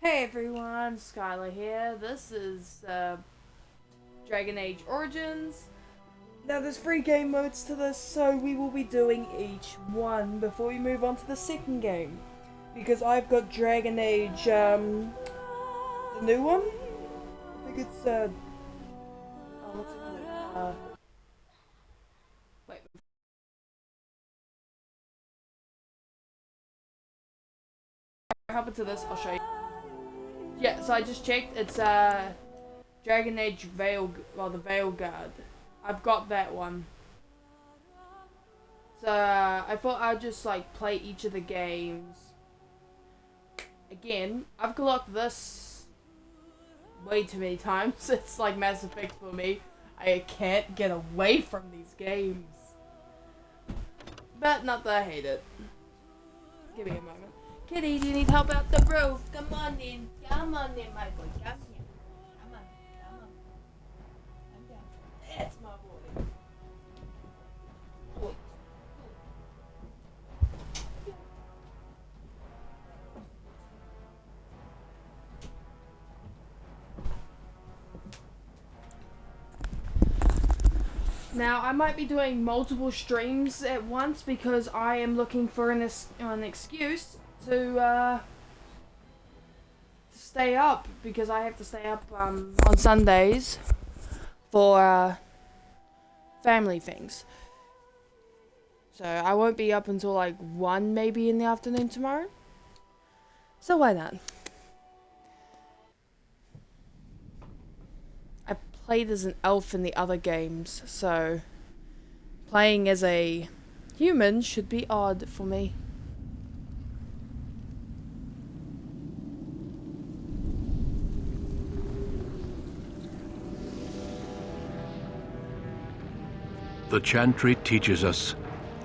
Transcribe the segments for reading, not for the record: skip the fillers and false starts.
Hey everyone, Skylar here. This is Dragon Age Origins. Now there's 3 game modes to this, so we will be doing each one before we move on to the second game. Because I've got Dragon Age, the new one? I think it's, oh, what's it called? Wait. What happened to this? I'll show you. Yeah, so I just checked. It's Dragon Age the Veilguard. I've got that one. So I thought I'd just like play each of the games. Again, I've clocked this way too many times. It's like Mass Effect for me. I can't get away from these games. But not that I hate it. Give me a moment. Kitty, do you need help out the roof? Come on in. Come on in, my boy. Come here. Come on. Come on. Come down. That's my boy. Boy. Now, I might be doing multiple streams at once because I am looking for an excuse to stay up, because I have to stay up on Sundays for family things. So I won't be up until like 1 maybe in the afternoon tomorrow. So why not? I played as an elf in the other games, so playing as a human should be odd for me. The Chantry teaches us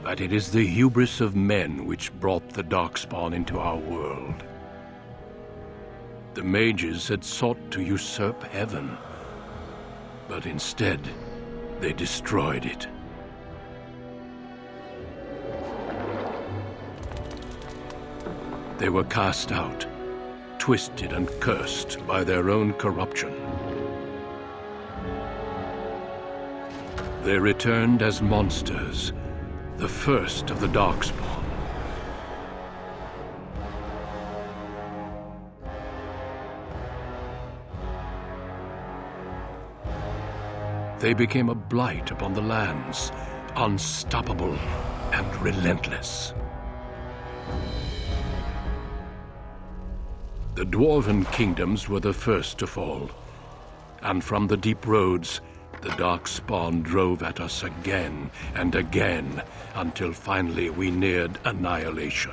that it is the hubris of men which brought the Darkspawn into our world. The mages had sought to usurp heaven, but instead, they destroyed it. They were cast out, twisted and cursed by their own corruption. They returned as monsters, the first of the Darkspawn. They became a blight upon the lands, unstoppable and relentless. The Dwarven kingdoms were the first to fall, and from the deep roads, the Darkspawn drove at us again and again, until finally we neared annihilation.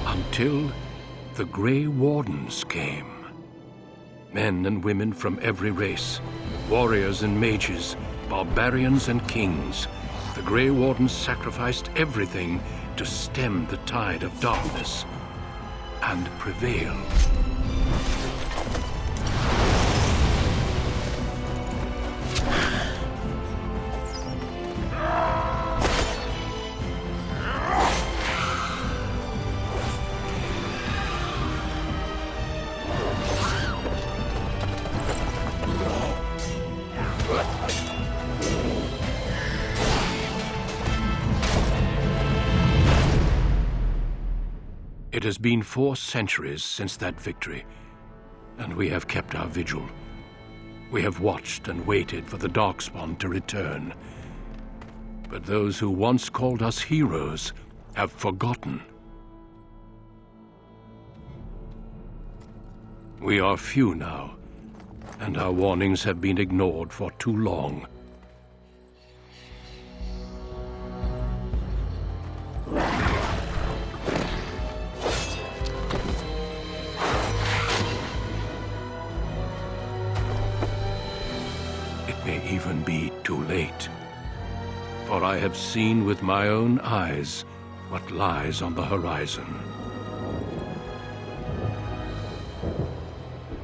Until the Grey Wardens came. Men and women from every race, warriors and mages, barbarians and kings. The Grey Wardens sacrificed everything to stem the tide of darkness and prevail. It has been 4 centuries since that victory, and we have kept our vigil. We have watched and waited for the Darkspawn to return. But those who once called us heroes have forgotten. We are few now, and our warnings have been ignored for too long. It may even be too late. for I have seen with my own eyes what lies on the horizon.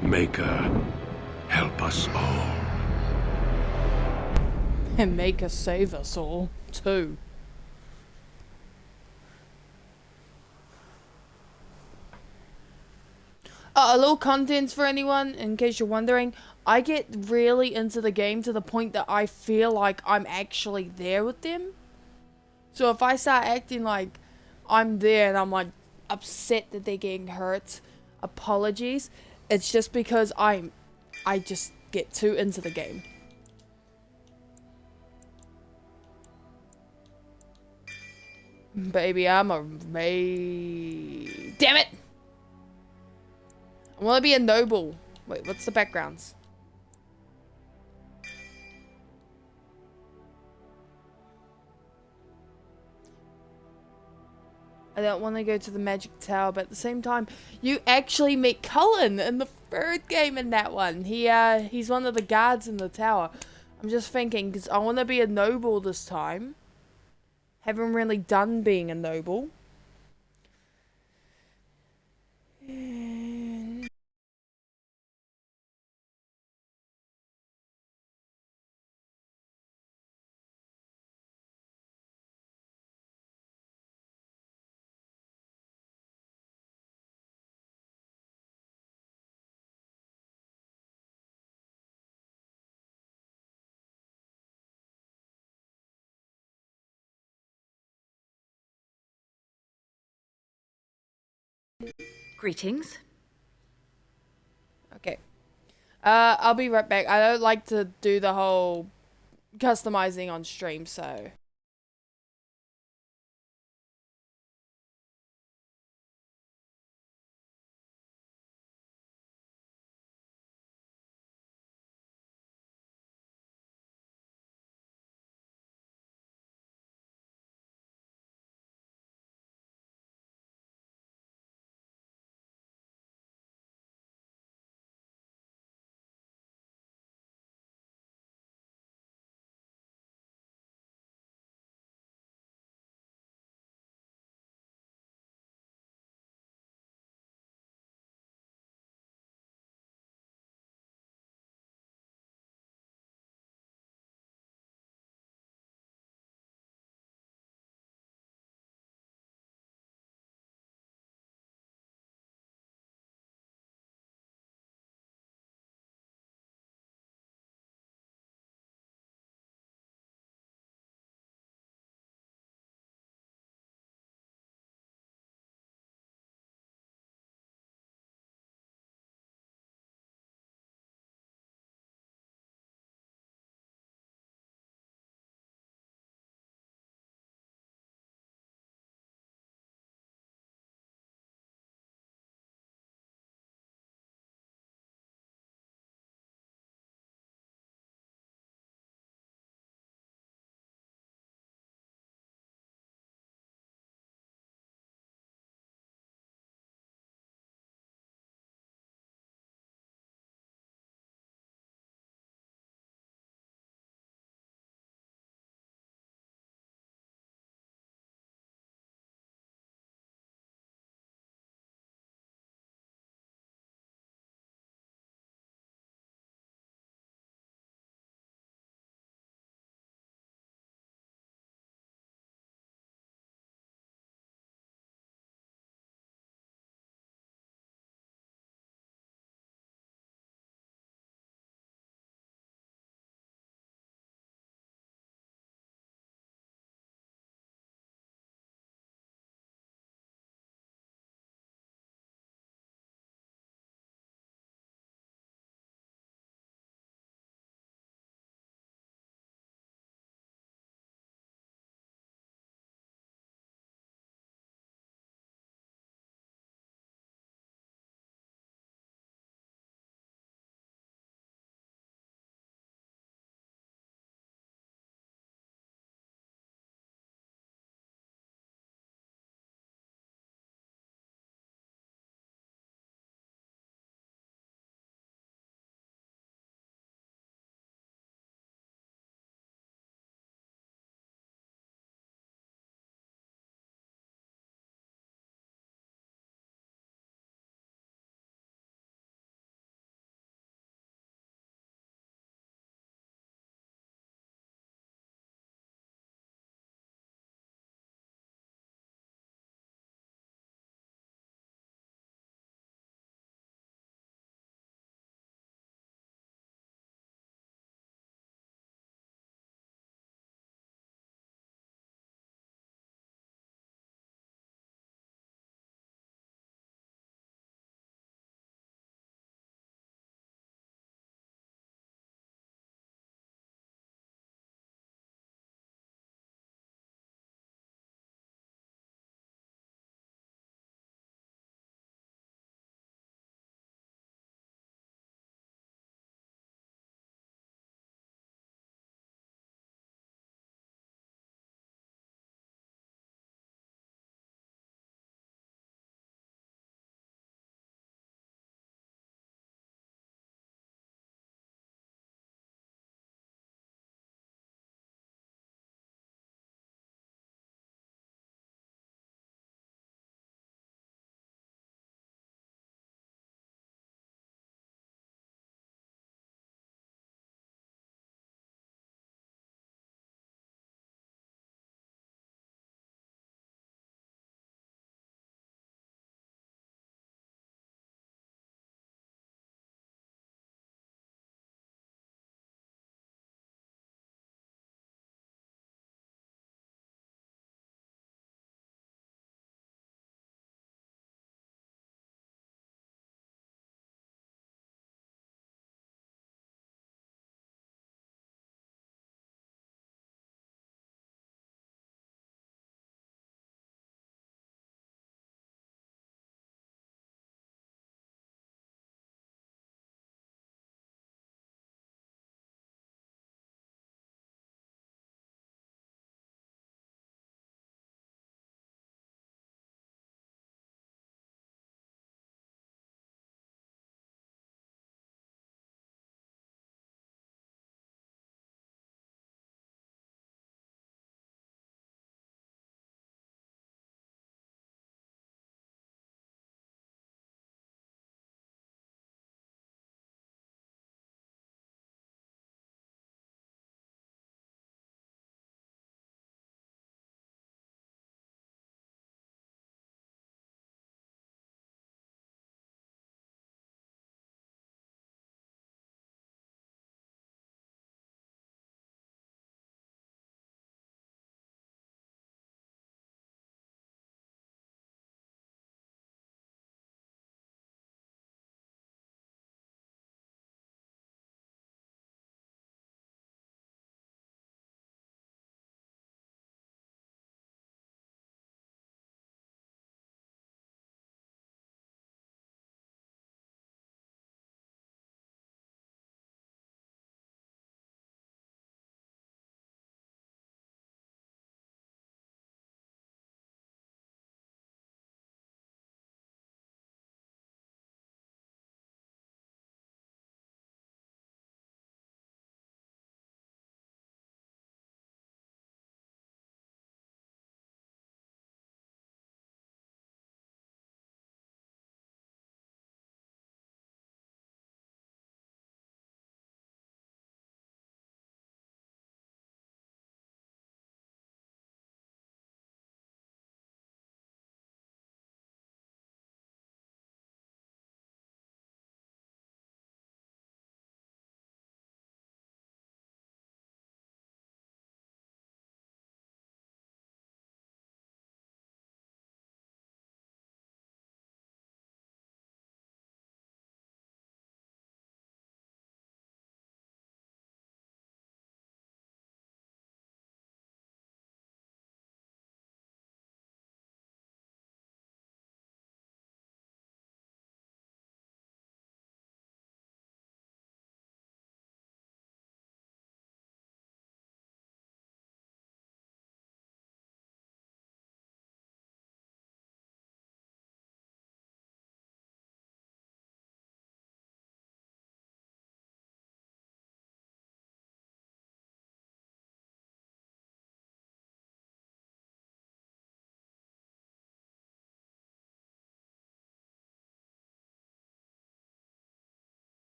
Maker, help us all. And Maker save us all, too. A little contents for anyone, in case you're wondering. I get really into the game to the point that I feel like I'm actually there with them. So if I start acting like I'm there and I'm like upset that they're getting hurt, apologies. It's just because I just get too into the game. Baby, I'm a damn it! I want to be a noble. Wait, what's the backgrounds? I don't want to go to the magic tower, but at the same time, you actually meet Cullen in the third game in that one. He's one of the guards in the tower. I'm just thinking, because I want to be a noble this time. Haven't really done being a noble. Greetings. Okay. I'll be right back. I don't like to do the whole customizing on stream, so...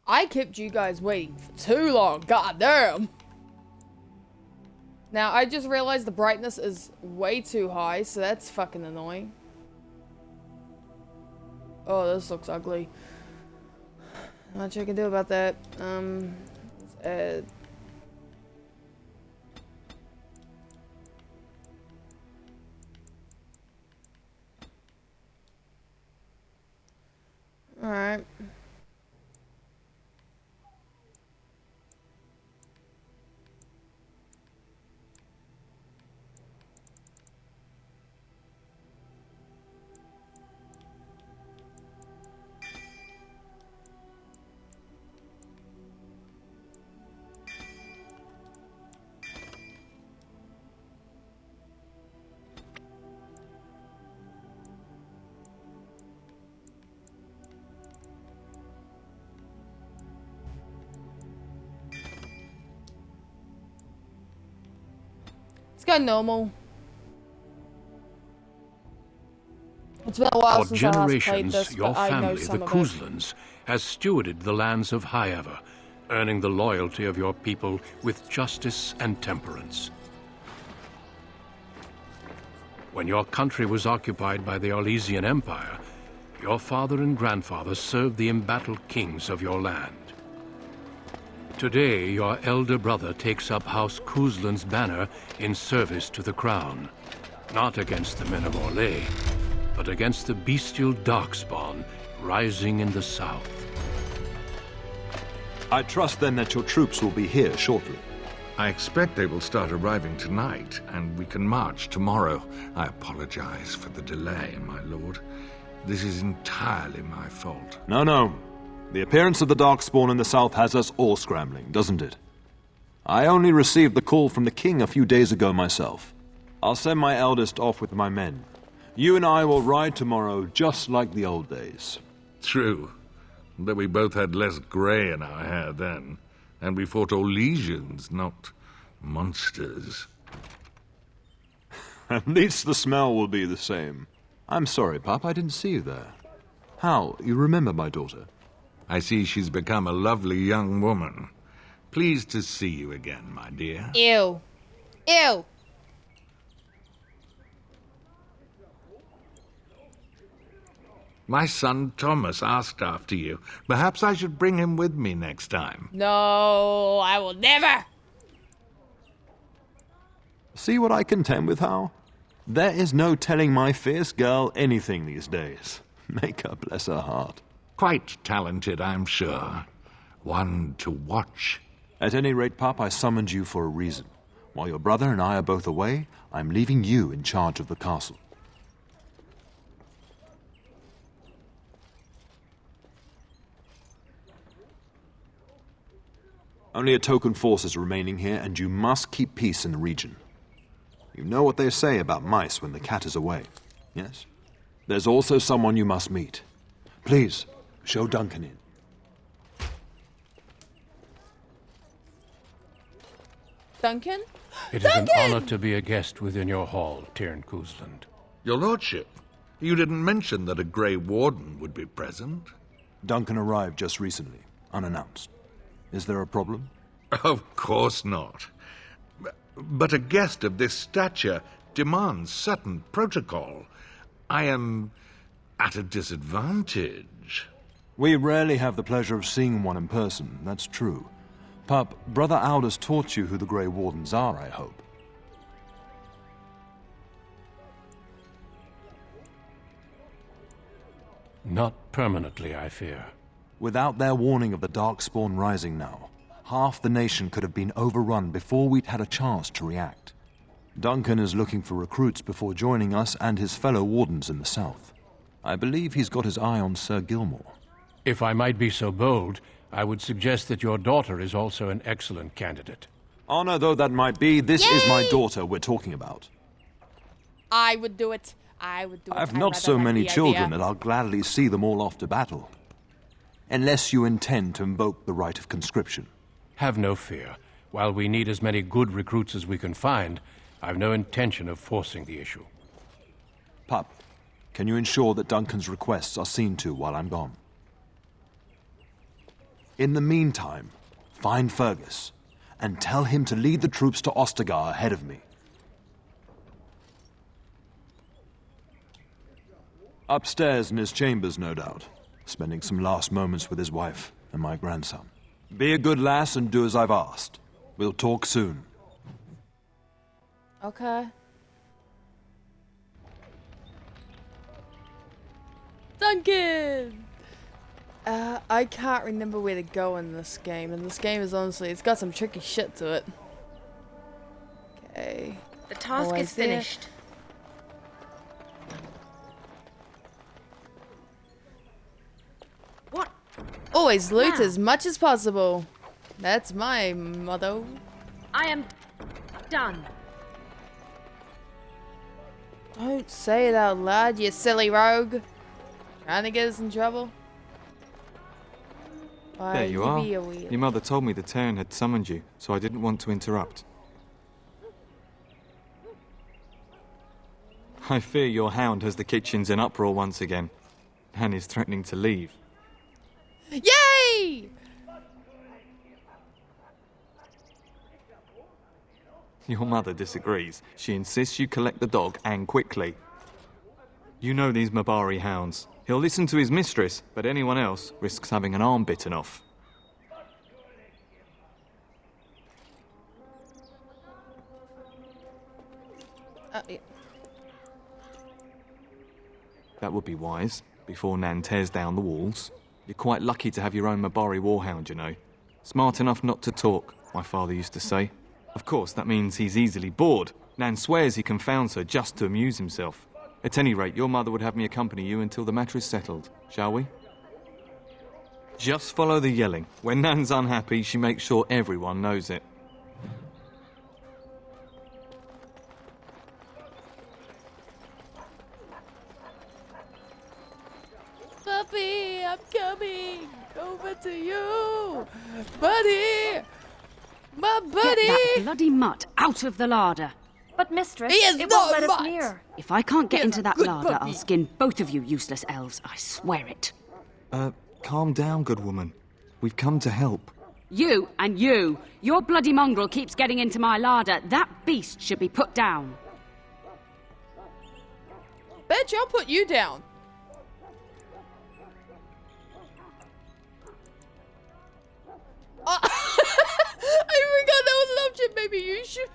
I kept you guys waiting for too long. God damn. Now, I just realized the brightness is way too high, so that's fucking annoying. Oh, this looks ugly. Not much I can do about that. Let's add... Alright. Let's go normal. It's been a while For since I last played generations, this, your but I know family, some the of it. Kuzlans, has stewarded the lands of Highever, earning the loyalty of your people with justice and temperance. When your country was occupied by the Arlesian Empire, your father and grandfather served the embattled kings of your land. Today, your elder brother takes up House Kuzlan's banner in service to the crown, not against the men of Orlais, but against the bestial Darkspawn rising in the south. I trust then that your troops will be here shortly. I expect they will start arriving tonight, and we can march tomorrow. I apologize for the delay, my lord. This is entirely my fault. No. The appearance of the Darkspawn in the south has us all scrambling, doesn't it? I only received the call from the king a few days ago myself. I'll send my eldest off with my men. You and I will ride tomorrow just like the old days. True, though we both had less grey in our hair then, and we fought Orlesians, not monsters. At least the smell will be the same. I'm sorry, Pop, I didn't see you there. How? You remember my daughter? I see she's become a lovely young woman. Pleased to see you again, my dear. Ew. Ew. My son Thomas asked after you. Perhaps I should bring him with me next time. No, I will never. See what I contend with, Hal? There is no telling my fierce girl anything these days. Make her bless her heart. Quite talented, I'm sure. One to watch. At any rate, Pop, I summoned you for a reason. While your brother and I are both away, I'm leaving you in charge of the castle. Only a token force is remaining here, and you must keep peace in the region. You know what they say about mice when the cat is away, yes? There's also someone you must meet. Please, show Duncan in. Duncan? It is an honor to be a guest within your hall, Tyrn Kuzland. Your lordship, you didn't mention that a Grey Warden would be present. Duncan arrived just recently, unannounced. Is there a problem? Of course not. But a guest of this stature demands certain protocol. I am at a disadvantage. We rarely have the pleasure of seeing one in person, that's true. Pup, Brother Aldous taught you who the Grey Wardens are, I hope. Not permanently, I fear. Without their warning of the Darkspawn rising now, half the nation could have been overrun before we'd had a chance to react. Duncan is looking for recruits before joining us and his fellow wardens in the south. I believe he's got his eye on Sir Gilmore. If I might be so bold, I would suggest that your daughter is also an excellent candidate. Honor though that might be, this is my daughter we're talking about. I would do it. I would do it. I've I not rather so like many the children idea. that I'll gladly see them all off to battle. Unless you intend to invoke the right of conscription. Have no fear. While we need as many good recruits as we can find, I've no intention of forcing the issue. Pup, can you ensure that Duncan's requests are seen to while I'm gone? In the meantime, find Fergus and tell him to lead the troops to Ostagar ahead of me. Upstairs in his chambers, no doubt, spending some last moments with his wife and my grandson. Be a good lass and do as I've asked. We'll talk soon. Okay. Duncan! I can't remember where to go in this game, and this game is honestly, it's got some tricky shit to it. Okay. The task Always is there. finished. What? Always loot Now. as much as possible. That's my motto. I am done. Don't say it out loud, you silly rogue. Trying to get us in trouble? Why, There you are. be a wheel. Your mother told me the Terran had summoned you, so I didn't want to interrupt. I fear your hound has the kitchens in uproar once again, and is threatening to leave. Yay! Your mother disagrees. She insists you collect the dog, and quickly. You know these Mabari hounds. He'll listen to his mistress, but anyone else risks having an arm bitten off. Yeah. That would be wise, before Nan tears down the walls. You're quite lucky to have your own Mabari warhound, you know. Smart enough not to talk, my father used to say. Of course, that means he's easily bored. Nan swears he confounds her just to amuse himself. At any rate, your mother would have me accompany you until the matter is settled, shall we? Just follow the yelling. When Nan's unhappy, she makes sure everyone knows it. Puppy, I'm coming over to you. Buddy! My buddy! Get that bloody mutt out of the larder. But mistress, He is it not won't let us mutt. near. If I can't get He is into a that good larder, puppy. I'll skin both of you useless elves. I swear it. Calm down, good woman. We've come to help. You and you. Your bloody mongrel keeps getting into my larder. That beast should be put down. Bitch, I'll put you down. I forgot that was an option. Maybe you should.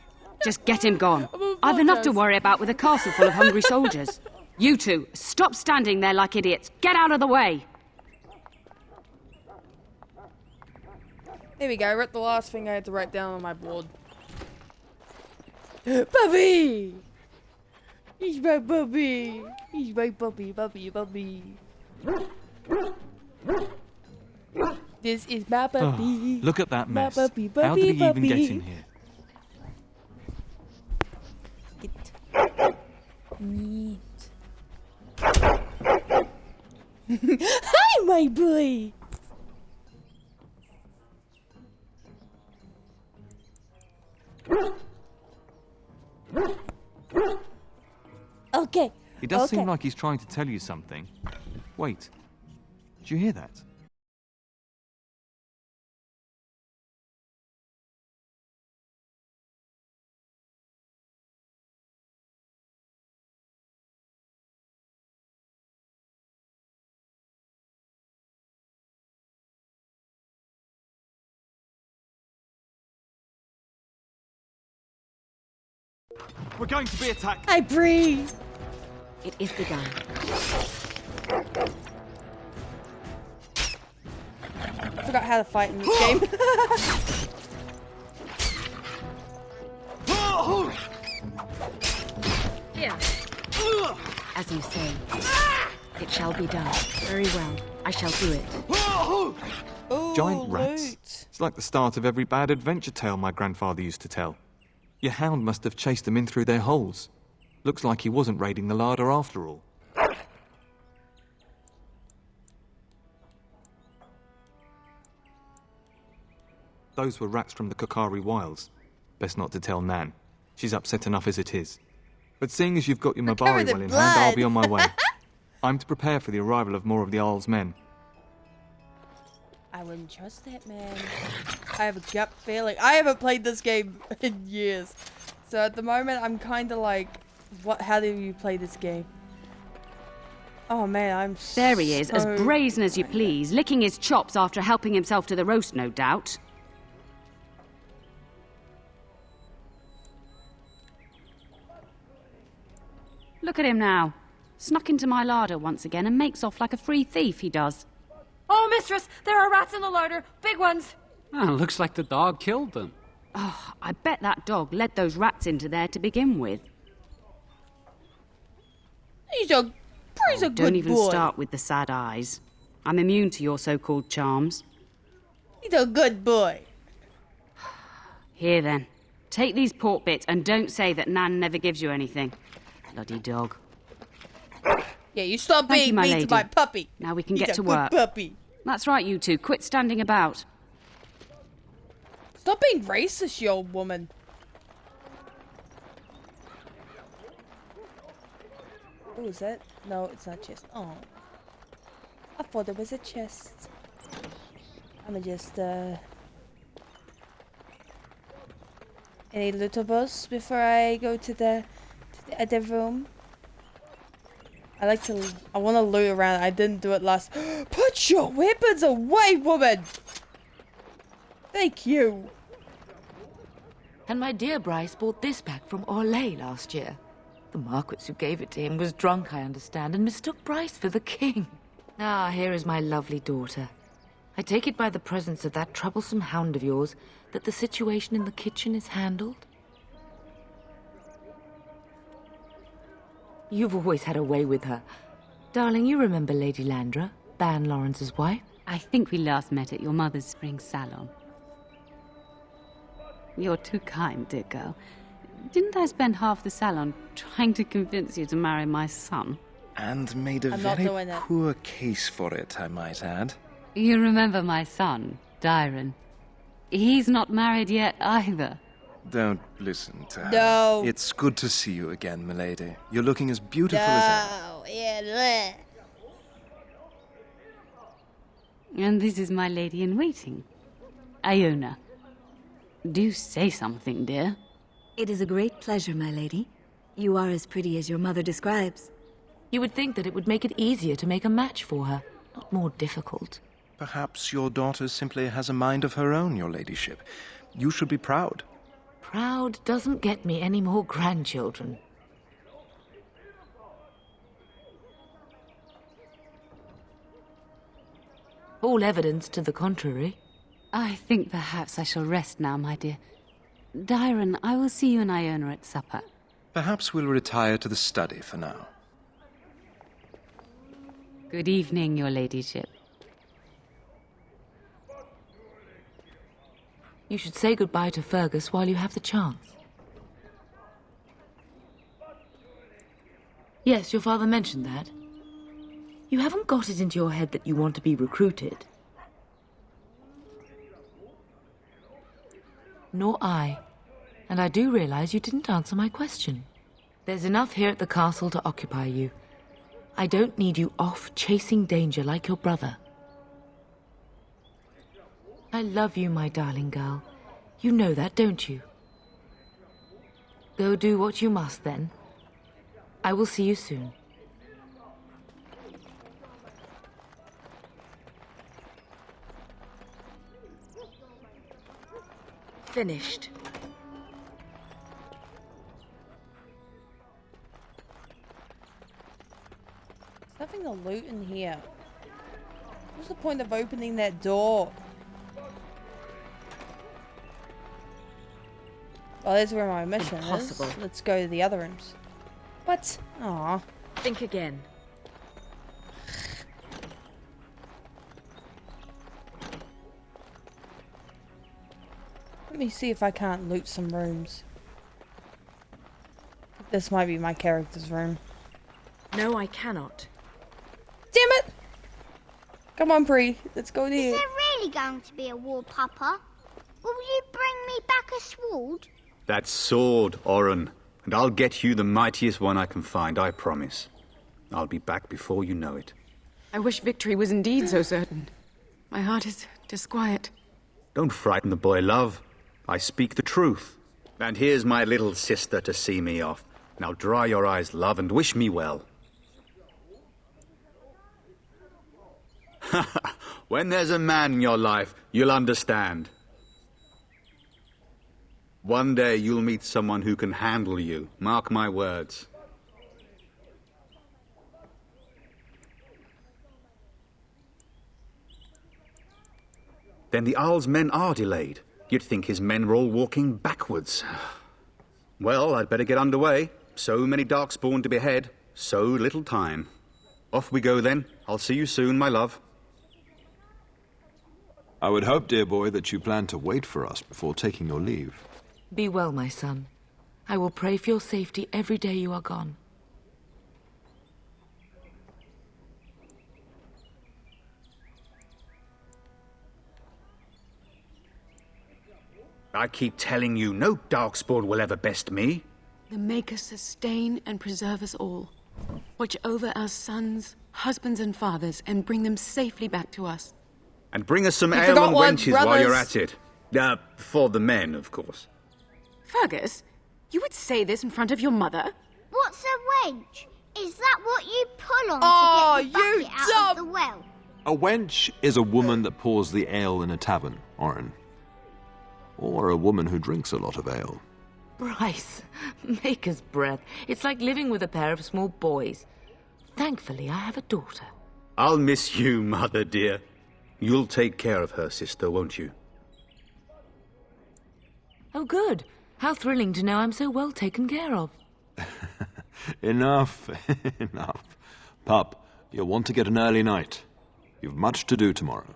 Just get him gone. I'm I've enough to apologise. worry about with a castle full of hungry soldiers. You two, stop standing there like idiots. Get out of the way. There we go. I wrote the last thing I had to write down on my board. Puppy! He's my puppy. He's my puppy, puppy. This is my puppy. Look at that My mess. puppy, How did he even puppy. get in here? Neat. Hi, my boy. Okay. It does okay. seem like he's trying to tell you something. Wait. Did you hear that? We're going to be attacked. Hi, Bree. It is begun. I forgot how to fight in this game. Here. As you say, it shall be done. Very well. I shall do it. Ooh, Giant rats. loot. It's like the start of every bad adventure tale my grandfather used to tell. Your hound must have chased them in through their holes. Looks like he wasn't raiding the larder after all. Those were rats from the Kokari Wilds. Best not to tell Nan. She's upset enough as it is. But seeing as you've got your covered Mabari in well in hand, I'll blood. be on my way. I'm to prepare for the arrival of more of the Jarl's men. I wouldn't trust that, man. I have a gut feeling. I haven't played this game in years. So at the moment, I'm kind of like, what? How do you play this game? Oh man, I'm There he is, as so- brazen as you please, licking his chops after helping himself to the roast, no doubt. Look at him now. Snuck into my larder once again and makes off like a free thief, he does. Oh, mistress, there are rats in the larder. Big ones. Ah, looks like the dog killed them. Oh, I bet that dog led those rats into there to begin with. He's a good Don't even boy. start with the sad eyes. I'm immune to your so-called charms. He's a good boy. Here then, take these pork bits and don't say that Nan never gives you anything. Bloody dog. Yeah, you stop Thank you, being my mean lady. to my puppy. Now we can He's get a to good work. puppy. That's right, you two. Quit standing about. Stop being racist, you old woman. Oh, is that? No, it's not chest. Oh. I thought it was a chest. I'ma just, Any lootables before I go to the other room? I want to loot around. I didn't do it last. Put your weapons away, woman! Thank you. And my dear Bryce bought this back from Orlais last year. The Marquis who gave it to him was drunk, I understand, and mistook Bryce for the king. Ah, here is my lovely daughter. I take it by the presence of that troublesome hound of yours that the situation in the kitchen is handled? You've always had a way with her. Darling, you remember Lady Landra, Ban Lawrence's wife? I think we last met at your mother's spring salon. You're too kind, dear girl. Didn't I spend half the salon trying to convince you to marry my son? And made a I'm not very doing it. poor case for it, I might add. You remember my son, Dyron. He's not married yet either. Don't listen to her. No. It's good to see you again, milady. You're looking as beautiful as ever. No, yeah, And this is my lady in waiting, Iona. Do say something, dear. It is a great pleasure, my lady. You are as pretty as your mother describes. You would think that it would make it easier to make a match for her, not more difficult. Perhaps your daughter simply has a mind of her own, your ladyship. You should be proud. Proud doesn't get me any more grandchildren. All evidence to the contrary. I think perhaps I shall rest now, my dear. Dyron, I will see you and Iona at supper. Perhaps we'll retire to the study for now. Good evening, your ladyship. You should say goodbye to Fergus while you have the chance. Yes, your father mentioned that. You haven't got it into your head that you want to be recruited. Nor I. And I do realize you didn't answer my question. There's enough here at the castle to occupy you. I don't need you off chasing danger like your brother. I love you, my darling girl. You know that, don't you? Go do what you must, then. I will see you soon. Finished. There's nothing to loot in here. What's the point of opening that door? Oh, there's where my mission Impossible. is. Let's go to the other rooms. What? Aw. Think again. Let me see if I can't loot some rooms. This might be my character's room. No, I cannot. Damn it! Come on, Bree. Let's go Is there. there really going to be a war, Papa? Will you bring me back a sword? That sword, Oren. And I'll get you the mightiest one I can find, I promise. I'll be back before you know it. I wish victory was indeed so certain. My heart is Disquiet. Don't frighten the boy, love. I speak the truth. And here's my little sister to see me off. Now dry your eyes, love, and wish me well. When there's a man in your life, you'll understand. One day you'll meet someone who can handle you. Mark my words. Then the Jarl's men are delayed. You'd think his men were all walking backwards. Well, I'd better get underway. So many Darkspawn to behead, so little time. Off we go then. I'll see you soon, my love. I would hope, dear boy, that you plan to wait for us before taking your leave. Be well, my son. I will pray for your safety every day you are gone. I keep telling you, no Darkspawn will ever best me. The Maker sustain and preserve us all. Watch over our sons, husbands and fathers, and bring them safely back to us. And bring us some You ale forgot and one, wenches while you're brothers. at it. For the men, of course. Fergus, you would say this in front of your mother? What's a wench? Is that what you pull on Oh, to get the you bucket out of the well? A wench is a woman that pours the ale in a tavern, Orin. Or a woman who drinks a lot of ale. Bryce, Maker's breath. It's like living with a pair of small boys. Thankfully, I have a daughter. I'll miss you, mother dear. You'll take care of her, sister, won't you? Oh, good. How thrilling to know I'm so well taken care of. Enough, enough. Pup, you'll want to get an early night. You've much to do tomorrow.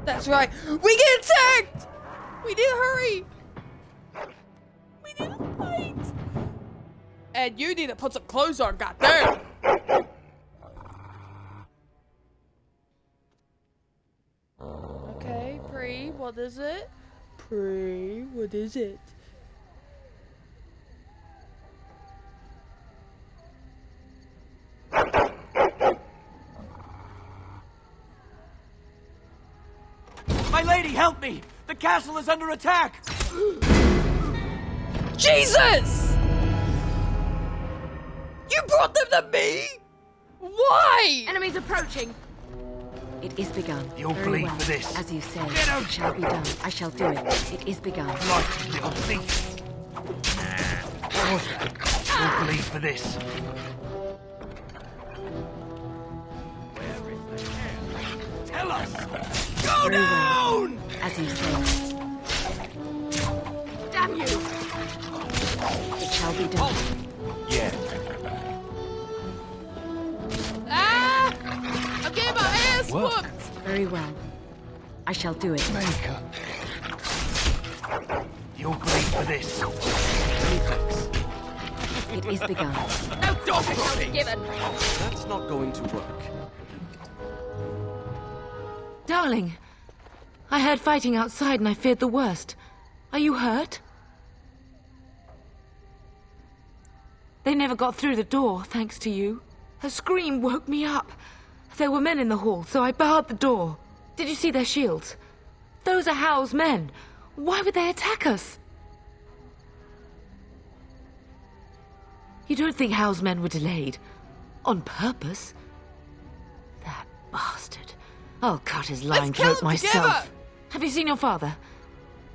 That's right. We get attacked! We need to hurry! We need to fight! And you need to put some clothes on, goddamn! Okay, Pre, what is it? Pre, what is it? My lady, help me! The castle is under attack! Jesus! You brought them to me? Why? Enemies approaching! It is begun. You'll Very bleed well. for this. As you say, Get out. it shall be done. I shall do it. It is begun. Right, little thief. What was that? You'll bleed for this. Where is the hell? Tell us! Go Very well. down! As you say, Damn you! it shall be done. Yeah. Ah! I'm getting my ass What? whooped! Very well. I shall do it. Maker. You'll bleed for this. It is begun. No daughter shall be given! That's not going to work. Darling, I heard fighting outside and I feared the worst. Are you hurt? They never got through the door, thanks to you. Her scream woke me up. There were men in the hall, so I barred the door. Did you see their shields? Those are Hal's men. Why would they attack us? You don't think Hal's men were delayed? On purpose? That bastard. I'll cut his lying kill throat them myself. together! Have you seen your father?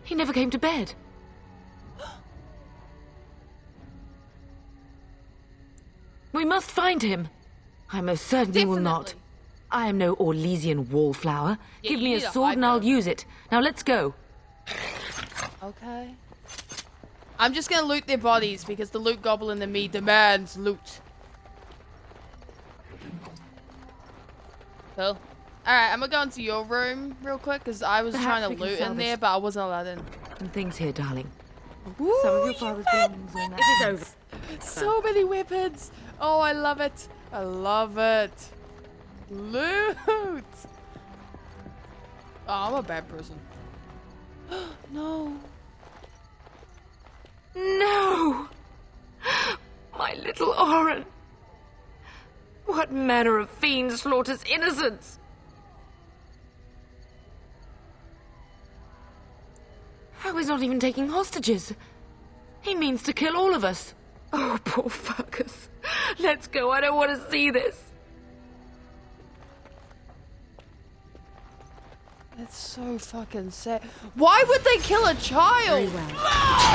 He never came to bed. We must find him. I most certainly will not. Definitely. I am no Orlesian wallflower. Yeah, Give you me a need a sword and I'll hyper. use it. Now let's go. Okay. I'm just gonna loot their bodies because the loot goblin in me demands loot. Cool. Alright, I'm gonna go into your room real quick because I was Perhaps trying we to can loot sell in this. there, but I wasn't allowed in. And things here, darling. Ooh, Some of your father's belongings are in that. It is over. So many weapons. Oh, I love it. I love it. Loot. Oh, I'm a bad person. No. No! My little Oren! What manner of fiend slaughters innocents? How he's not even taking hostages? He means to kill all of us. Oh, poor Fergus. Let's go, I don't want to see this. That's so fucking sad. Why would they kill a child? Very well.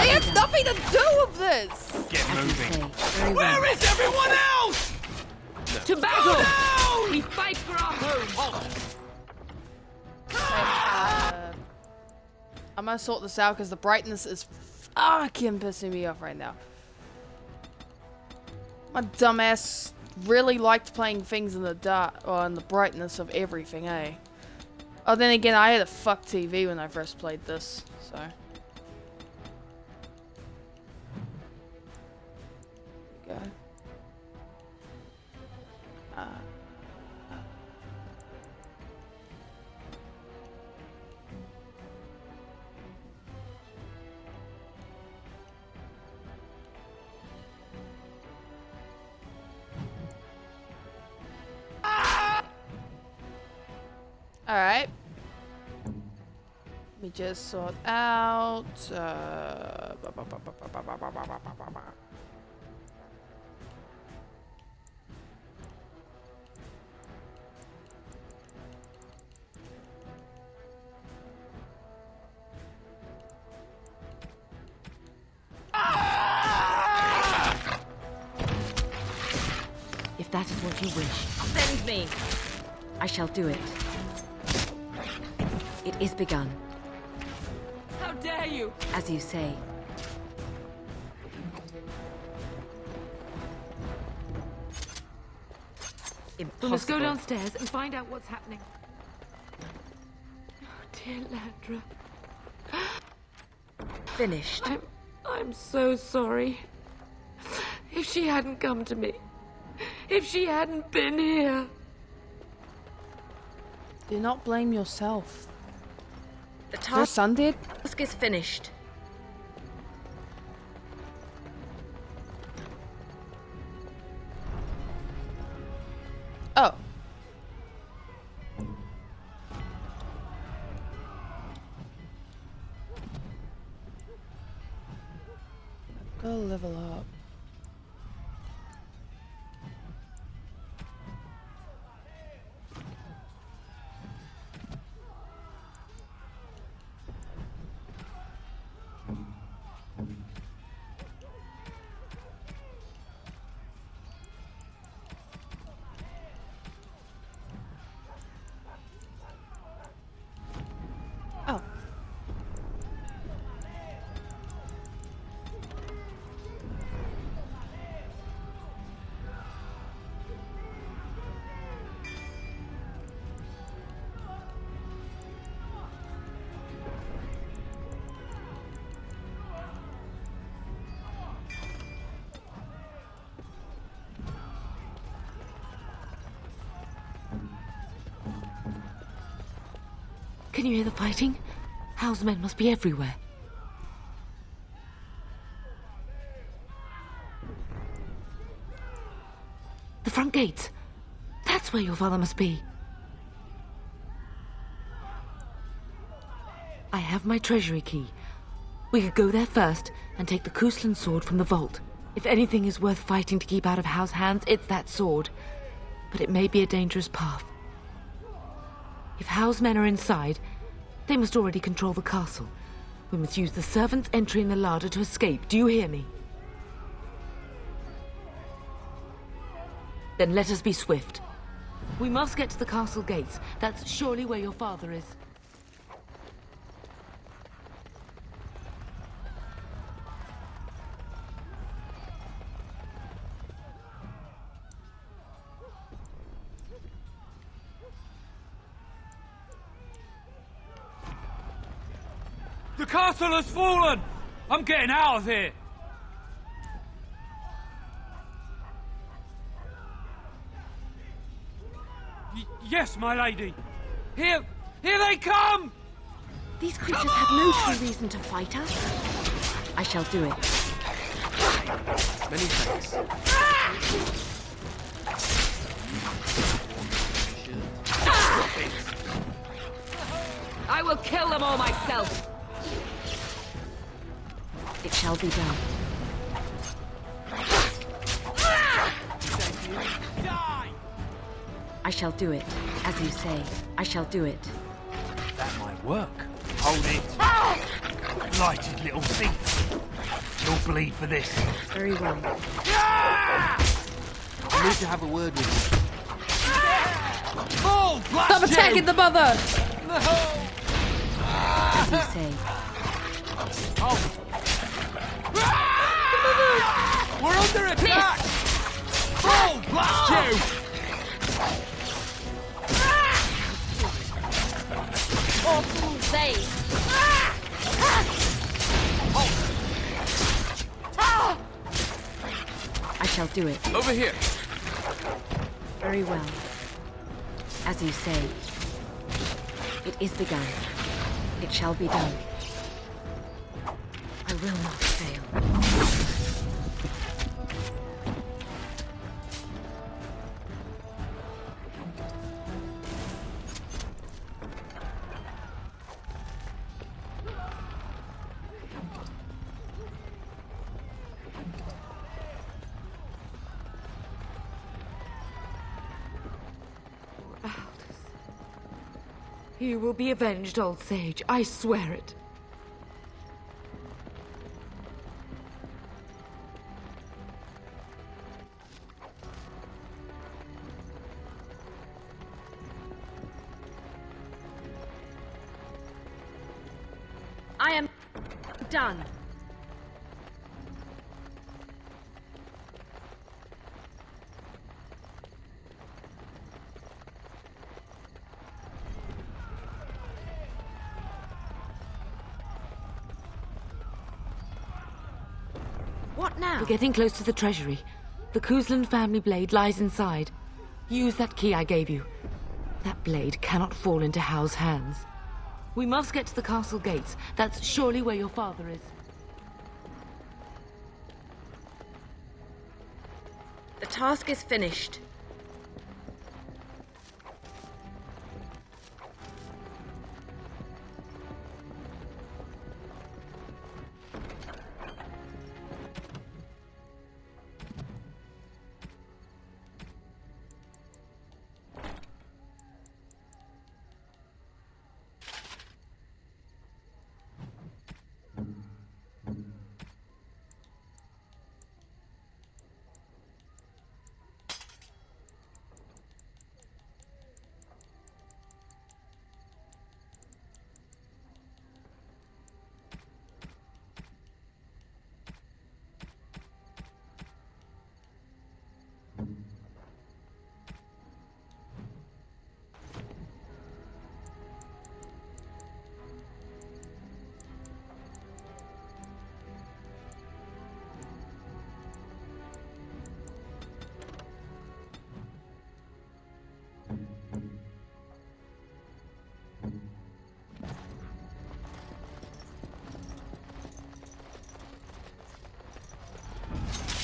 They have nothing to do with this. Get moving. Where is everyone else? To battle! We fight for our home. I'm gonna sort this out because the brightness is fucking pissing me off right now. My dumbass really liked playing things in the dark or in the brightness of everything, eh? Oh, then again, I had a fuck TV when I first played this, so. Go. Alright. Let me just sort out. If that is what you wish. Send me. I shall do it. It is begun, How dare you? as you say. We must go Impossible. downstairs and find out what's happening. Oh, dear Landra. Finished. I'm so sorry. If she hadn't come to me, if she hadn't been here. Do not blame yourself. The Is your son dead? task is finished. Oh. I've got to level up. Oh. Can you hear the fighting? Hal's men must be everywhere. The front gates. That's where your father must be. I have my treasury key. We could go there first and take the Kuslan sword from the vault. If anything is worth fighting to keep out of Hal's hands, it's that sword. But it may be a dangerous path. If Hal's men are inside, they must already control the castle. We must use the servants' entry in the larder to escape. Do you hear me? Then let us be swift. We must get to the castle gates. That's surely where your father is. The castle has fallen! I'm getting out of here! Yes, my lady! Here they come! These creatures have no true reason to fight us. I shall do it. Many thanks. I will kill them all myself. It shall be done. I shall do it. As you say, I shall do it. That might work. Hold it. Blighted little thief. You'll bleed for this. Very well. I need to have a word with you. Oh, Stop attacking the mother! As you say. We're under attack! Oh, blast you! Awful they. I shall do it. Over here. Very well. As you say. It is begun. It shall be done. I will not fail. You will be avenged, old sage. I swear it. I am done. What now? We're getting close to the treasury. The Kuzland family blade lies inside. Use that key I gave you. That blade cannot fall into Hal's hands. We must get to the castle gates. That's surely where your father is. The task is finished.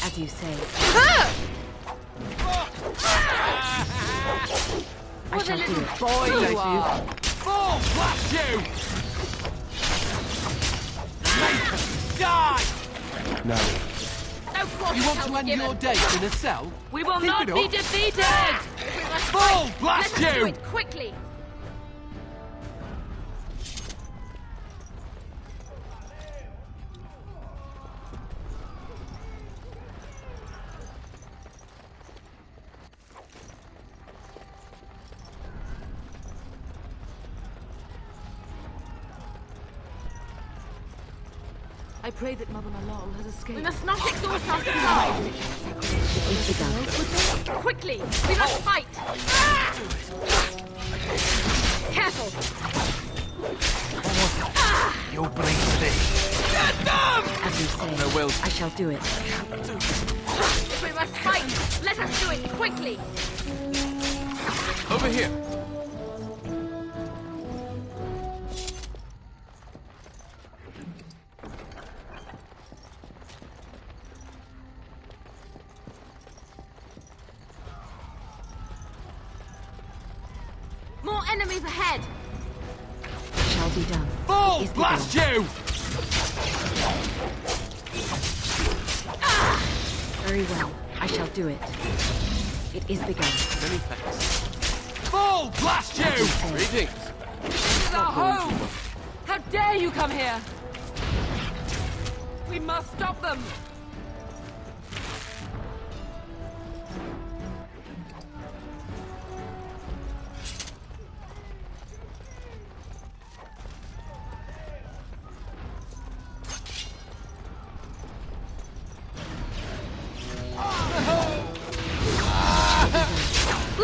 As you say. I shall do it. Boy, you are. Full blast you! Die! No. You want to end your days in a cell? We will Keep not it be up. defeated! Full blast Let us do you! it quickly. I pray that Mother Malal has escaped. We must not exhaust our supplies. It is begun. Quickly, we must fight. Careful. You'll bleed for this. As you say, No, Will. I shall do it. We must fight! Let us do it quickly! Over here. More enemies ahead! Shall be done. Fall! Is the Blast goal. you! Very well. I shall do it. It is begun. Many thanks. Fall! Blast you! Greetings. This is our home! How dare you come here! We must stop them!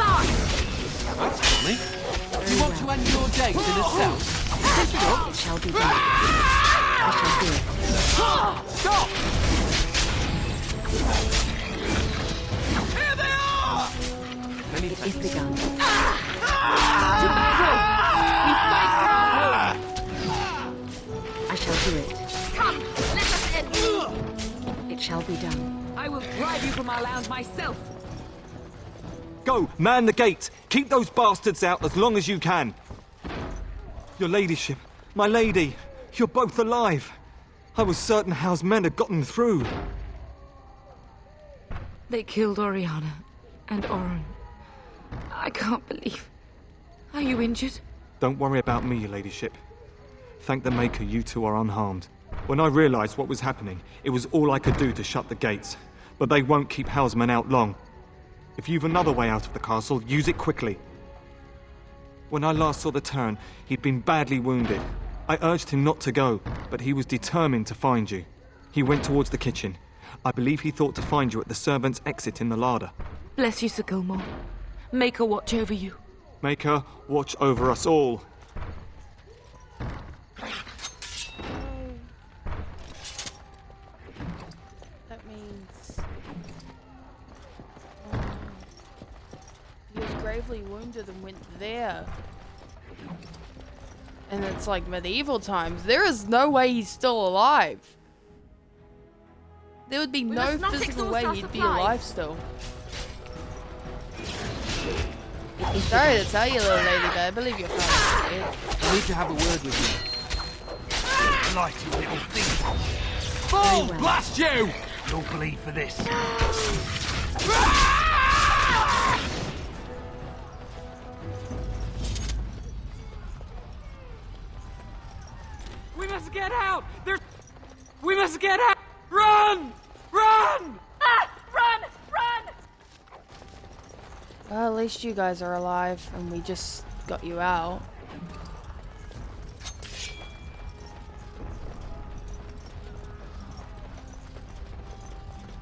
That's funny. You want to end your days in a cell? It shall be done. I shall do it. Stop! Here they are! Many It thanks. is begun. I shall do it. Come, let us in! It shall be done. I will drive you from our land myself! Go, man the gate. Keep those bastards out as long as you can. Your ladyship, my lady, you're both alive. I was certain Howe's men had gotten through. They killed Oriana and Oren. I can't believe. Are you injured? Don't worry about me, your ladyship. Thank the Maker you two are unharmed. When I realized what was happening, it was all I could do to shut the gates. But they won't keep Howe's men out long. If you've another way out of the castle, use it quickly. When I last saw the Turn, he'd been badly wounded. I urged him not to go, but he was determined to find you. He went towards the kitchen. I believe he thought to find you at the servants' exit in the larder. Bless you, Sir Gilmore. Make her watch over you. Make her watch over us all. That means he was gravely wounded and went there. And it's like medieval times. There is no way he's still alive. There would be no must not physical exhaust way our he'd be supplies. alive still. Sorry to tell you, little lady, but I believe you're fine. I need to have a word with you. Blighted little thing. Fall! Blast you! You'll bleed for this. We must get out! We must get out! Run! Run! Ah! Run! Run! Well, at least you guys are alive, and we just got you out.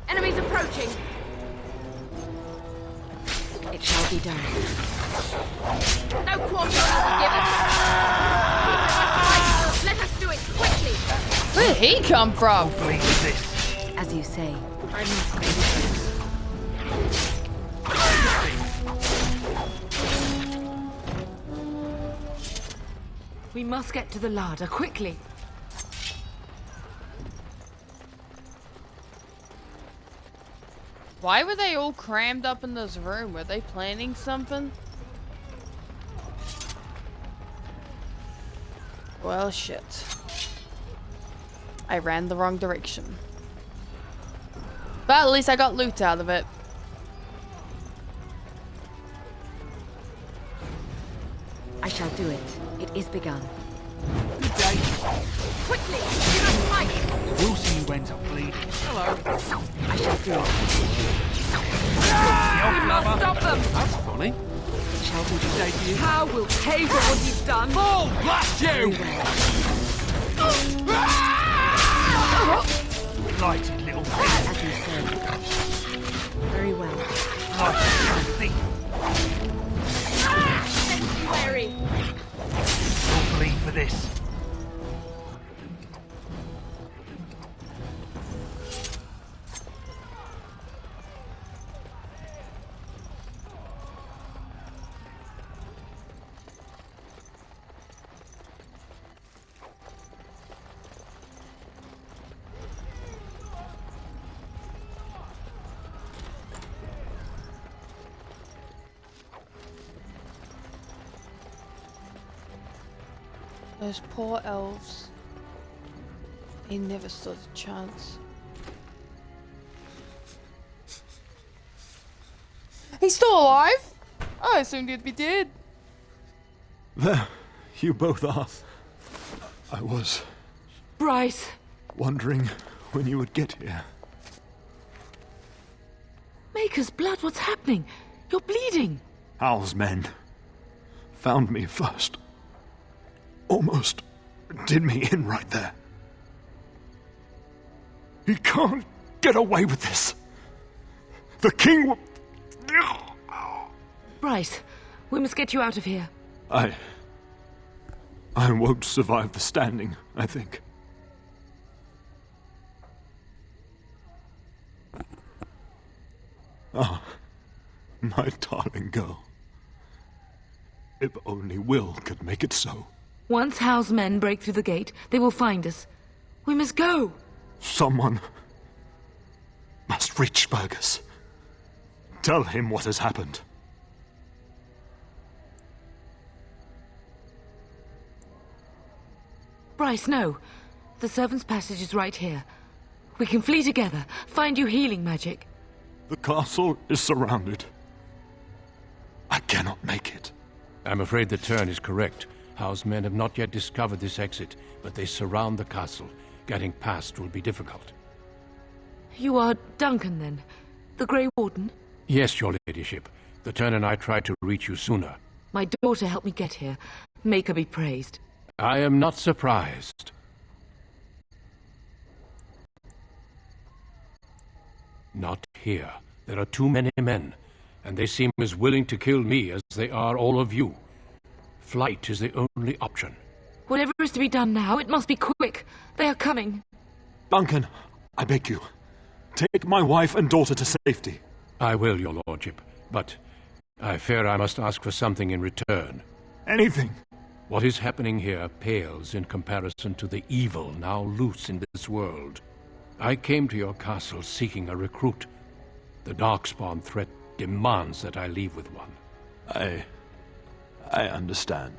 Enemies approaching! It shall be done. No quarter will be given! Let us do it quickly! Where did he come from? Bleed for this. As you say, I must. We must get to the larder, quickly. Why were they all crammed up in this room? Were they planning something? Well, shit. I ran the wrong direction. But at least I got loot out of it. I shall do it. It is begun. Good day. Quickly! We must fight! We'll see who ends up bleeding. Hello. I shall do it. We must stop them! That's funny. It shall be Good done. day to you. How will pay for what he's done? Fall! Blast you! Blighted little thing. As you say. Very well. Blighted little thing. Wary! You'll bleed for this. Those poor elves. He never stood a chance. He's still alive? I assumed he'd be dead. There, you both are. I was Bryce! wondering when you would get here. Maker's blood, what's happening? You're bleeding. Hal's men found me first. Almost did me in right there. He can't get away with this. The king will... Bryce, we must get you out of here. I won't survive the standing, I think. Ah, my darling girl. If only Will could make it so. Once Hal's men break through the gate, they will find us. We must go. Someone must reach Fergus. Tell him what has happened. Bryce, no. The servant's passage is right here. We can flee together, find you healing magic. The castle is surrounded. I cannot make it. I'm afraid the Turn is correct. Howe's men have not yet discovered this exit, but they surround the castle. Getting past will be difficult. You are Duncan, then? The Grey Warden? Yes, your ladyship. The Turn and I tried to reach you sooner. My daughter helped me get here. Make her be praised. I am not surprised. Not here. There are too many men, and they seem as willing to kill me as they are all of you. Flight is the only option. Whatever is to be done now, it must be quick. They are coming. Duncan, I beg you, take my wife and daughter to safety. I will, your lordship, but I fear I must ask for something in return. Anything. What is happening here pales in comparison to the evil now loose in this world. I came to your castle seeking a recruit. The Darkspawn threat demands that I leave with one. I understand.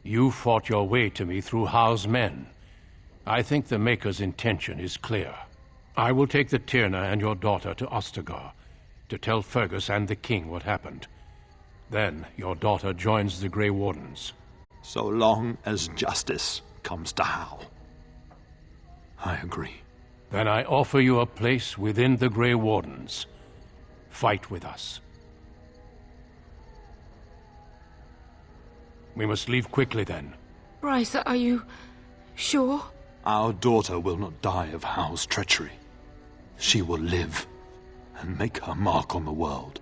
You fought your way to me through Howe's men. I think the Maker's intention is clear. I will take the Tyrna and your daughter to Ostagar to tell Fergus and the king what happened. Then your daughter joins the Grey Wardens. So long as justice comes to Hal. I agree. Then I offer you a place within the Grey Wardens. Fight with us. We must leave quickly then. Bryce, are you sure? Our daughter will not die of Hal's treachery. She will live and make her mark on the world.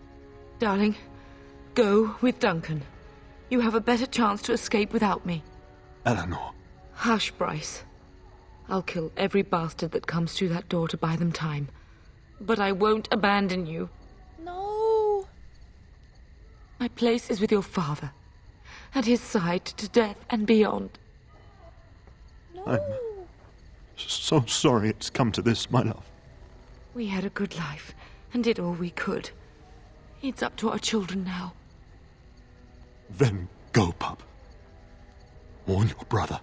Darling, go with Duncan. You have a better chance to escape without me. Eleanor. Hush, Bryce. I'll kill every bastard that comes through that door to buy them time. But I won't abandon you. No. My place is with your father. At his side to death and beyond. No. I'm so sorry it's come to this, my love. We had a good life and did all we could. It's up to our children now. Then go, pup. Warn your brother.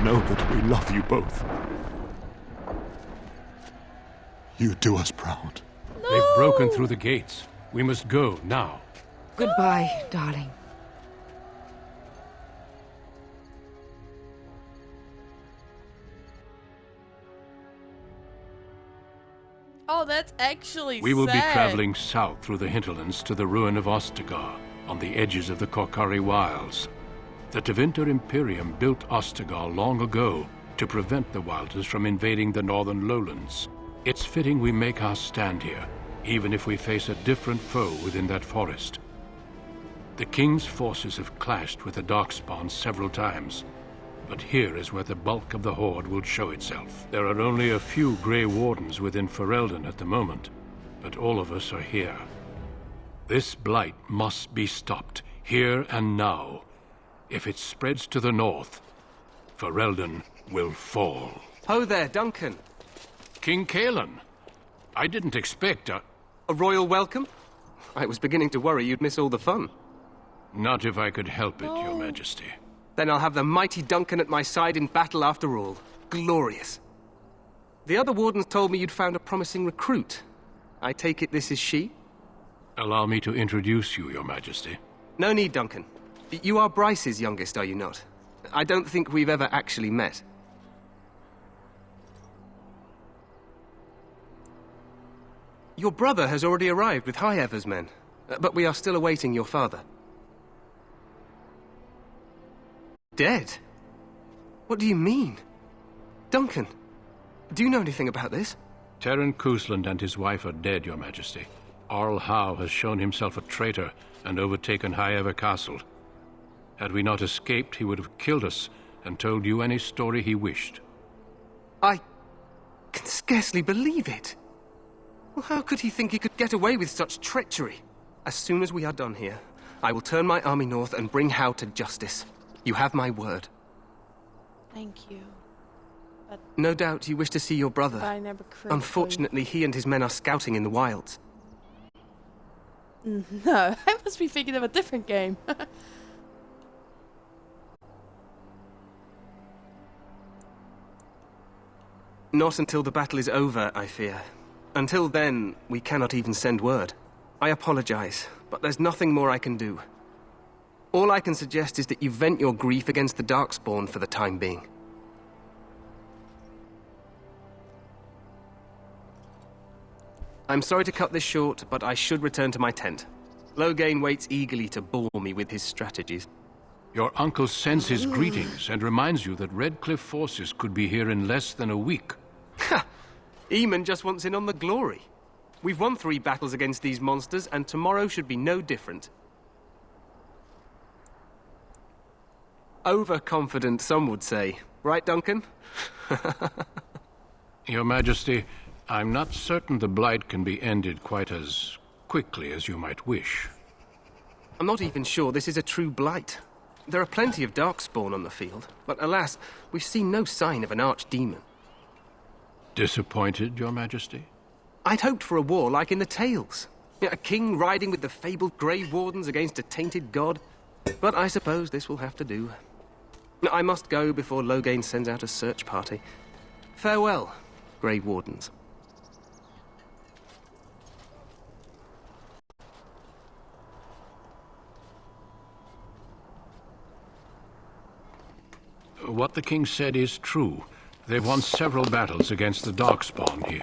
Know that we love you both. You do us proud. No. They've broken through the gates. We must go now. Goodbye, darling. Oh, that's actually We will sad. be traveling south through the hinterlands to the ruin of Ostagar, on the edges of the Korcari Wilds. The Tevinter Imperium built Ostagar long ago to prevent the Wilders from invading the northern lowlands. It's fitting we make our stand here, even if we face a different foe within that forest. The King's forces have clashed with the Darkspawn several times, but here is where the bulk of the Horde will show itself. There are only a few Grey Wardens within Ferelden at the moment, but all of us are here. This blight must be stopped, here and now. If it spreads to the north, Ferelden will fall. Ho there, Duncan. King Cailan. I didn't expect A royal welcome? I was beginning to worry you'd miss all the fun. Not if I could help it, Your Majesty. Then I'll have the mighty Duncan at my side in battle after all. Glorious. The other wardens told me you'd found a promising recruit. I take it this is she? Allow me to introduce you, Your Majesty. No need, Duncan. You are Bryce's youngest, are you not? I don't think we've ever actually met. Your brother has already arrived with High-Ever's men, but we are still awaiting your father. Dead? What do you mean? Duncan, do you know anything about this? Terran Cousland and his wife are dead, Your Majesty. Arl Howe has shown himself a traitor and overtaken High-Ever Castle. Had we not escaped, he would have killed us and told you any story he wished. I can scarcely believe it. Well, how could he think he could get away with such treachery? As soon as we are done here, I will turn my army north and bring Howe to justice. You have my word. Thank you. But no doubt you wish to see your brother. I never Unfortunately, he and his men are scouting in the wilds. No, I must be thinking of a different game. Not until the battle is over, I fear. Until then, we cannot even send word. I apologize, but there's nothing more I can do. All I can suggest is that you vent your grief against the Darkspawn for the time being. I'm sorry to cut this short, but I should return to my tent. Loghain waits eagerly to bore me with his strategies. Your uncle sends his greetings and reminds you that Redcliffe forces could be here in less than a week. Ha! Eamon just wants in on the glory. We've won 3 battles against these monsters, and tomorrow should be no different. Overconfident, some would say. Right, Duncan? Your Majesty, I'm not certain the Blight can be ended quite as quickly as you might wish. I'm not even sure this is a true Blight. There are plenty of Darkspawn on the field, but alas, we've seen no sign of an archdemon. Disappointed, Your Majesty? I'd hoped for a war like in the tales. A king riding with the fabled Grey Wardens against a tainted god. But I suppose this will have to do. I must go before Loghain sends out a search party. Farewell, Grey Wardens. What the king said is true. They've won several battles against the Darkspawn here.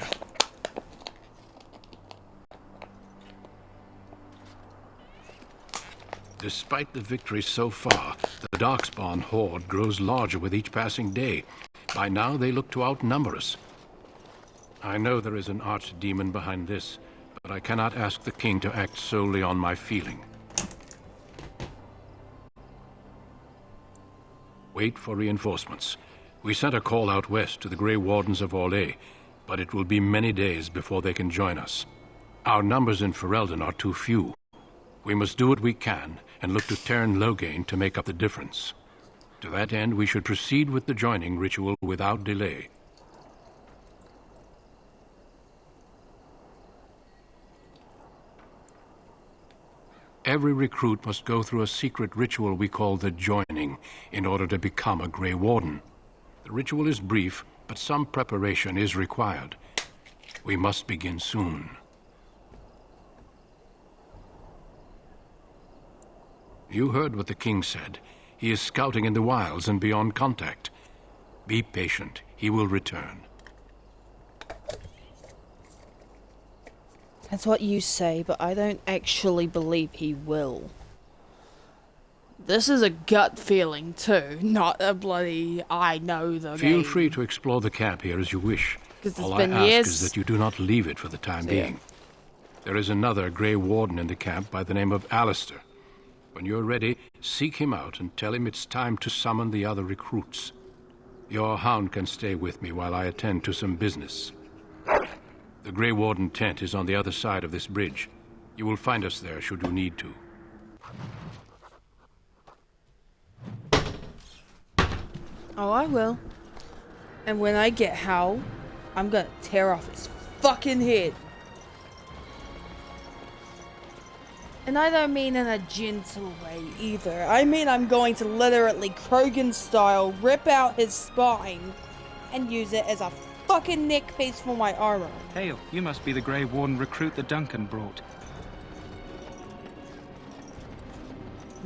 Despite the victories so far, the Darkspawn horde grows larger with each passing day. By now, they look to outnumber us. I know there is an archdemon behind this, but I cannot ask the king to act solely on my feeling. Wait for reinforcements. We sent a call out west to the Grey Wardens of Orlais, but it will be many days before they can join us. Our numbers in Ferelden are too few. We must do what we can and look to Teyrn Loghain to make up the difference. To that end, we should proceed with the joining ritual without delay. Every recruit must go through a secret ritual we call the Joining in order to become a Grey Warden. The ritual is brief, but some preparation is required. We must begin soon. You heard what the king said. He is scouting in the wilds and beyond contact. Be patient. He will return. That's what you say, but I don't actually believe he will. This is a gut feeling too, not a bloody I know the Feel game. free to explore the camp here as you wish. All I ask is that you do not leave it for the time being. There is another Grey Warden in the camp by the name of Alistair. When you're ready, seek him out and tell him it's time to summon the other recruits. Your hound can stay with me while I attend to some business. The Grey Warden tent is on the other side of this bridge. You will find us there should you need to. Oh, I will. And when I get Howe, I'm gonna tear off his fucking head. And I don't mean in a gentle way either. I mean I'm going to literally Krogan style rip out his spine and use it as a fucking neck piece for my armor. Hail, you must be the Grey Warden recruit that Duncan brought.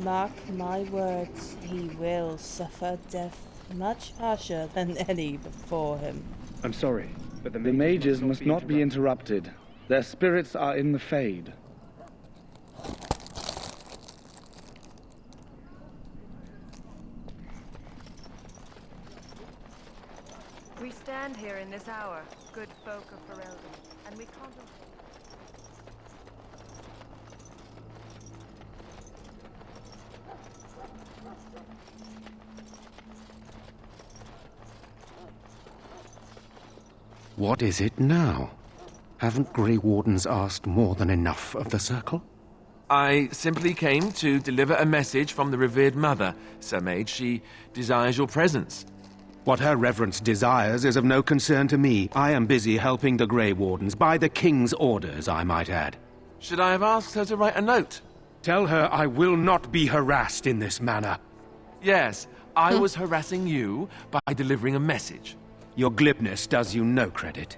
Mark my words, he will suffer death much harsher than any before him. I'm sorry, but the mages must not be interrupted. Their spirits are in the Fade. We stand here in this hour, good folk of Ferelden, and we contemplate. What is it now? Haven't Grey Wardens asked more than enough of the Circle? I simply came to deliver a message from the revered mother, Sir Mage. She desires your presence. What her reverence desires is of no concern to me. I am busy helping the Grey Wardens, by the King's orders, I might add. Should I have asked her to write a note? Tell her I will not be harassed in this manner. Yes, I was harassing you by delivering a message. Your glibness does you no credit.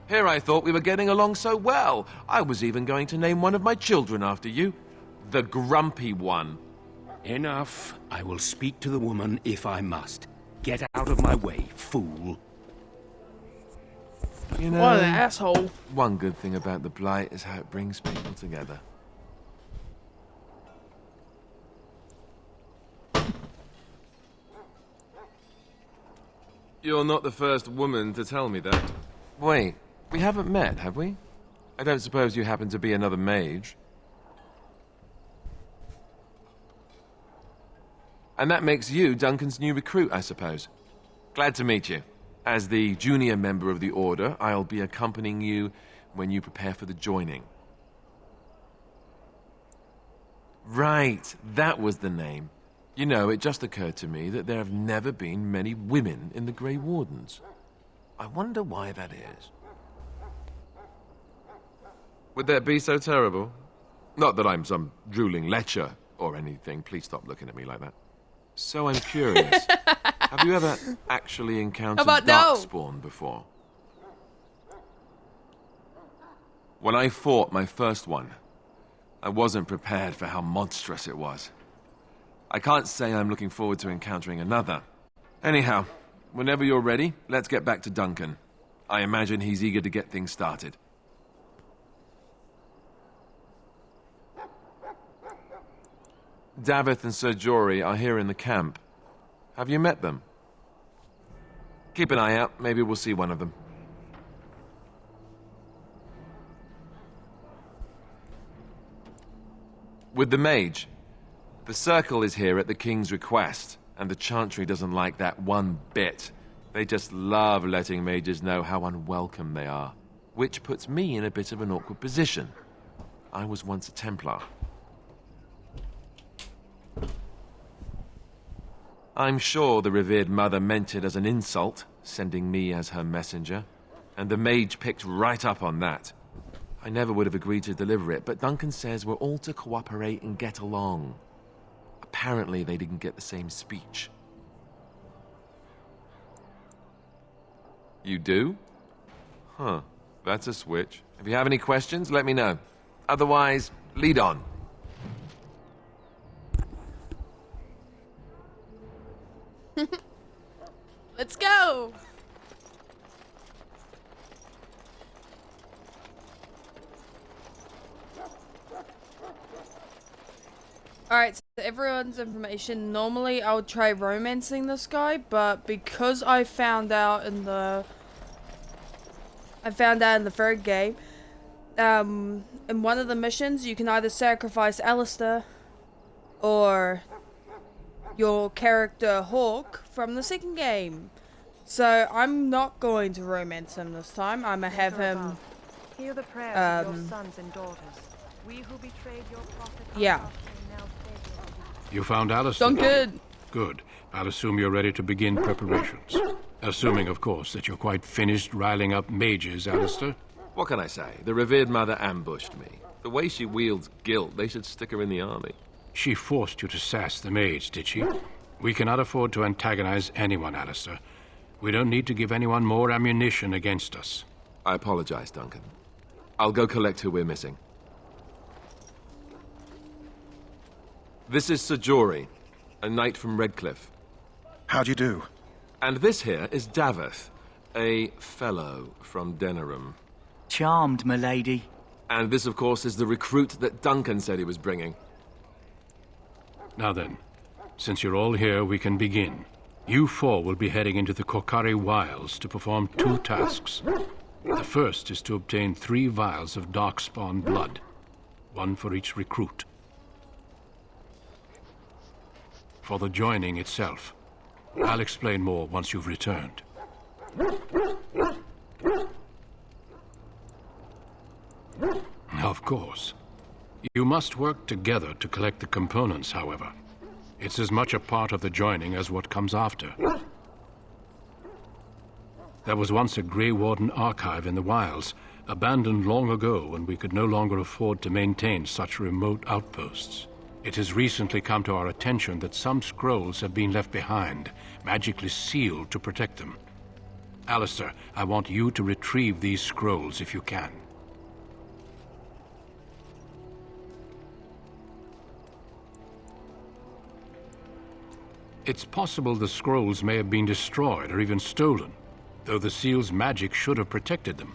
Here I thought we were getting along so well. I was even going to name one of my children after you. The Grumpy One. Enough. I will speak to the woman if I must. Get out of my way, fool. You know, what an asshole. One good thing about the Blight is how it brings people together. You're not the first woman to tell me that. Wait, we haven't met, have we? I don't suppose you happen to be another mage. And that makes you Duncan's new recruit, I suppose. Glad to meet you. As the junior member of the Order, I'll be accompanying you when you prepare for the joining. Right, that was the name. You know, it just occurred to me that there have never been many women in the Grey Wardens. I wonder why that is. Would that be so terrible? Not that I'm some drooling lecher or anything. Please stop looking at me like that. So I'm curious. Have you ever actually encountered Darkspawn before? When I fought my first one, I wasn't prepared for how monstrous it was. I can't say I'm looking forward to encountering another. Anyhow, whenever you're ready, let's get back to Duncan. I imagine he's eager to get things started. Davith and Sir Jory are here in the camp. Have you met them? Keep an eye out. Maybe we'll see one of them. With the mage, the Circle is here at the King's request, and the Chantry doesn't like that one bit. They just love letting mages know how unwelcome they are, which puts me in a bit of an awkward position. I was once a Templar. I'm sure the revered mother meant it as an insult, sending me as her messenger, and the mage picked right up on that. I never would have agreed to deliver it, but Duncan says we're all to cooperate and get along. Apparently they didn't get the same speech. You do? Huh, that's a switch. If you have any questions, let me know. Otherwise, lead on. Let's go! Alright, so everyone's information. Normally I would try romancing this guy, but because I found out in the third game, in one of the missions you can either sacrifice Alistair or your character Hawk from the second game. So I'm not going to romance him this time. I'm gonna have him hear the prayers of your sons and daughters. We who betrayed your prophet. Yeah. You found Alistair? Done good. Good. I'll assume you're ready to begin preparations. Assuming, of course, that you're quite finished riling up mages, Alistair. What can I say? The revered mother ambushed me. The way she wields guilt, they should stick her in the army. She forced you to sass the mage, did she? We cannot afford to antagonize anyone, Alistair. We don't need to give anyone more ammunition against us. I apologize, Duncan. I'll go collect who we're missing. This is Sir Jory, a knight from Redcliffe. How'd you do? And this here is Daveth, a fellow from Denerim. Charmed, m'lady. And this, of course, is the recruit that Duncan said he was bringing. Now then, since you're all here, we can begin. You four will be heading into the Korcari Wilds to perform 2 tasks. The first is to obtain 3 vials of Darkspawn blood, 1 for each recruit. For the joining itself, I'll explain more once you've returned. Of course. You must work together to collect the components, however. It's as much a part of the joining as what comes after. There was once a Grey Warden archive in the wilds, abandoned long ago when we could no longer afford to maintain such remote outposts. It has recently come to our attention that some scrolls have been left behind, magically sealed to protect them. Alistair, I want you to retrieve these scrolls if you can. It's possible the scrolls may have been destroyed or even stolen, though the seal's magic should have protected them.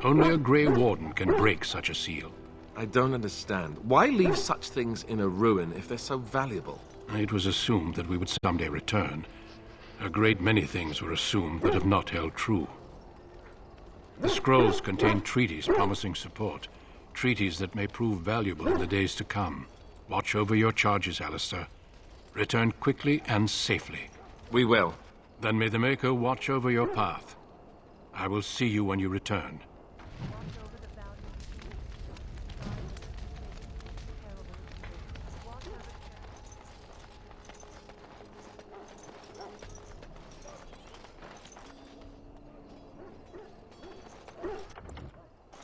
Only a Grey Warden can break such a seal. I don't understand. Why leave such things in a ruin if they're so valuable? It was assumed that we would someday return. A great many things were assumed that have not held true. The scrolls contain treaties promising support, treaties that may prove valuable in the days to come. Watch over your charges, Alistair. Return quickly and safely. We will. Then may the Maker watch over your path. I will see you when you return.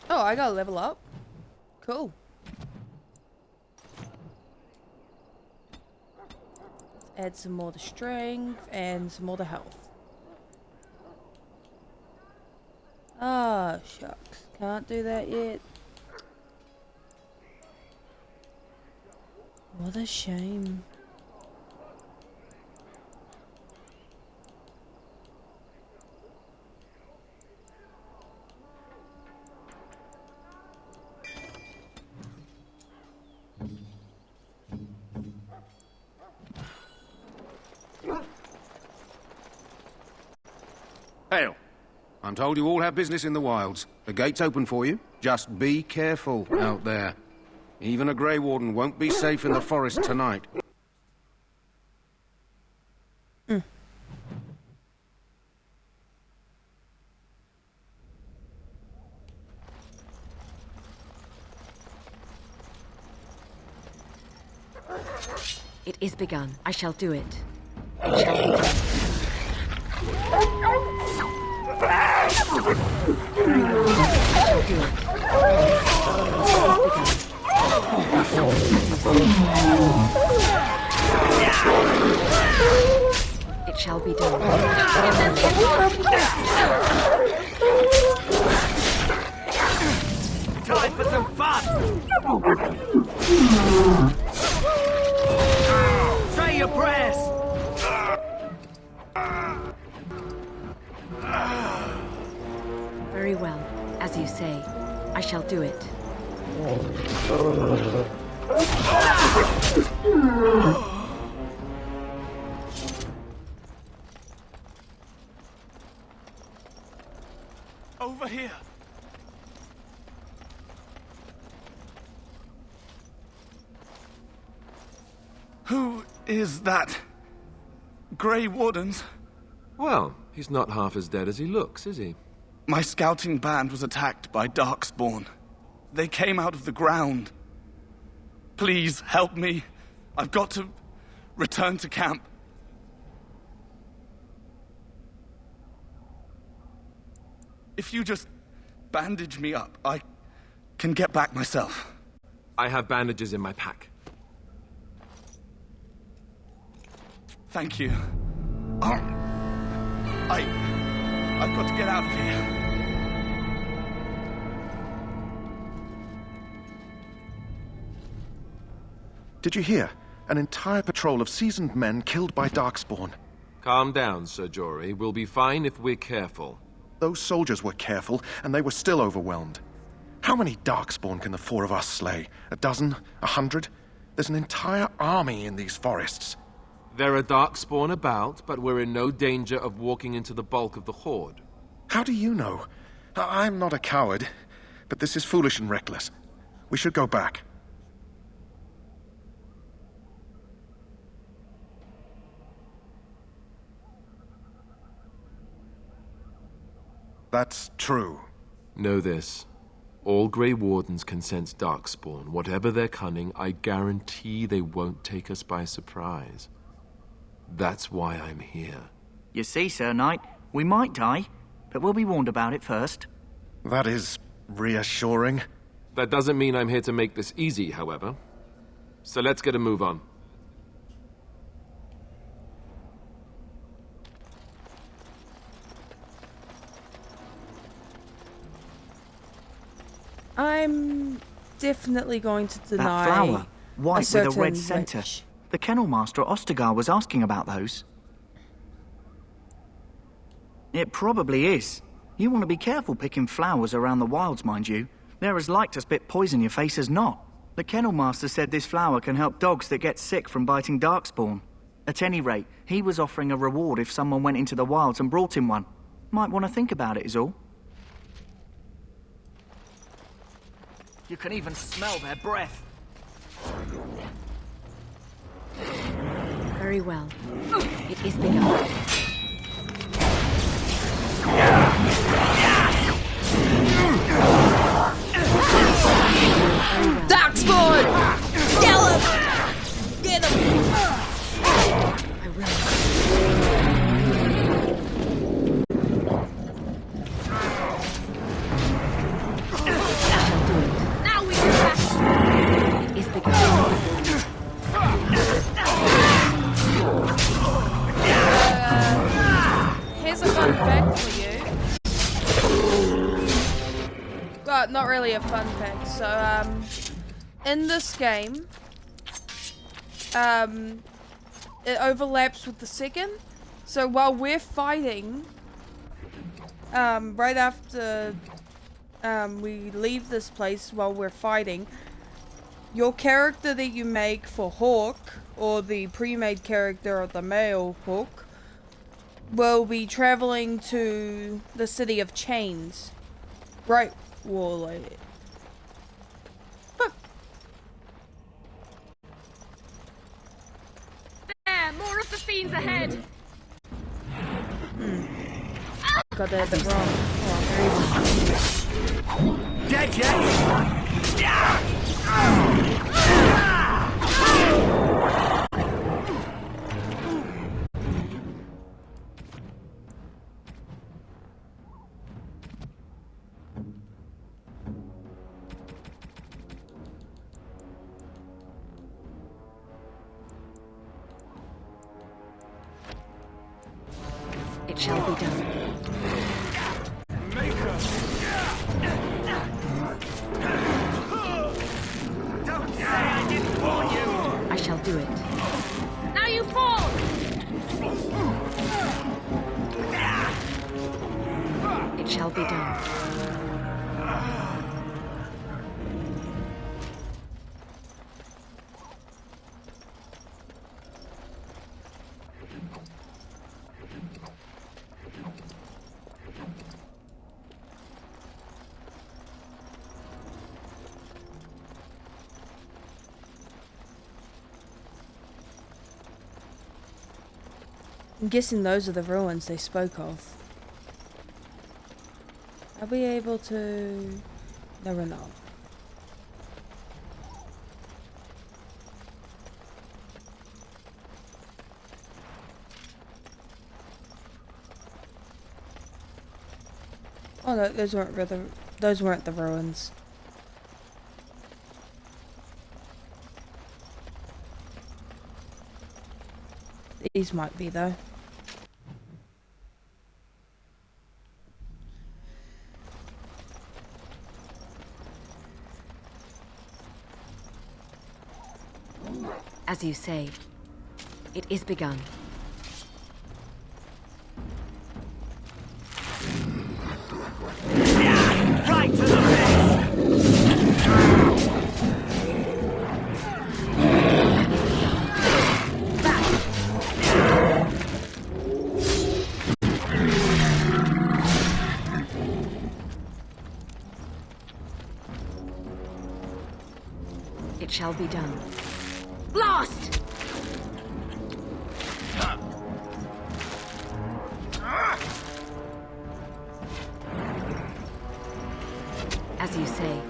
Oh, I gotta level up. Cool. Add some more to strength and some more to health. Ah, shucks. Can't do that yet. What a shame. Hail. I'm told you all have business in the wilds. The gate's open for you. Just be careful out there. Even a Grey Warden won't be safe in the forest tonight. It is begun. I shall do it. It shall be done. It shall be done. Time for some fun! Say your prayers! Very well. As you say, I shall do it. Over here. Who is that? Grey Wardens? Well, he's not half as dead as he looks, is he? My scouting band was attacked by Darkspawn. They came out of the ground. Please, help me. I've got to return to camp. If you just bandage me up, I can get back myself. I have bandages in my pack. Thank you. I've got to get out of here. Did you hear? An entire patrol of seasoned men killed by Darkspawn. Calm down, Sir Jory. We'll be fine if we're careful. Those soldiers were careful, and they were still overwhelmed. How many Darkspawn can the four of us slay? A dozen? 100? There's an entire army in these forests. There are Darkspawn about, but we're in no danger of walking into the bulk of the Horde. How do you know? I'm not a coward, but this is foolish and reckless. We should go back. That's true. Know this. All Grey Wardens can sense Darkspawn. Whatever their cunning, I guarantee they won't take us by surprise. That's why I'm here. You see, Sir Knight, we might die, but we'll be warned about it first. That is reassuring. That doesn't mean I'm here to make this easy, however. So let's get a move on. I'm definitely going to deny That flower, white with a certain red centre. witch. The kennel master at Ostagar was asking about those. It probably is. You want to be careful picking flowers around the wilds, mind you. They're as like to spit poison in your face as not. The kennel master said this flower can help dogs that get sick from biting Darkspawn. At any rate, he was offering a reward if someone went into the wilds and brought him one. Might want to think about it is all. You can even smell their breath. Very well. It is begun. Darkspawn! Kill him! Get him! I will. Now we can back. It is begun. Here's a fun fact for you. Well, not really a fun fact. So, in this game, it overlaps with the second. So while we're fighting, right after we leave this place while we're fighting, your character that you make for Hawk, or the pre-made character of the male Hawk, will be traveling to the City of Chains. Right, Warley. Fuck. There, more of the fiends ahead. Got that a bit wrong. Dead yet? It shall be done. Don't say I didn't warn you! I shall do it. Now you fall! It shall be done. I'm guessing those are the ruins they spoke of. Are we able to... No, we're not. Oh no, those weren't the ruins. These might be, though. As you say, it is begun. Right to the face! It shall be done. Blast! As you say.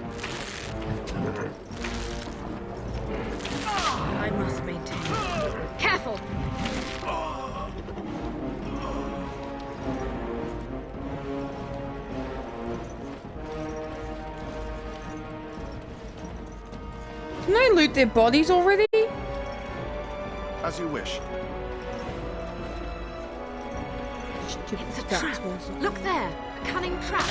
I must maintain. Careful! Can I loot their bodies already? As you wish. It's a trap. Look there, a cunning trap.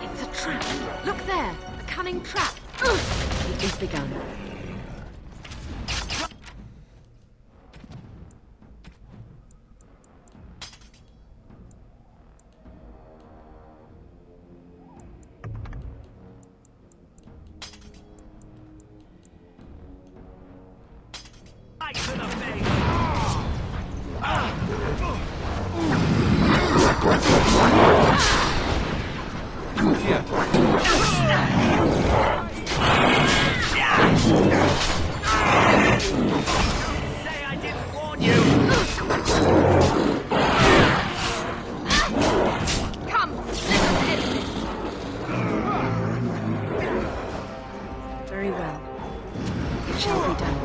It's a trap. Look there, a cunning trap. It is begun. Right to the face! Say I didn't warn you! Come, let us end this. Very well. It shall be done.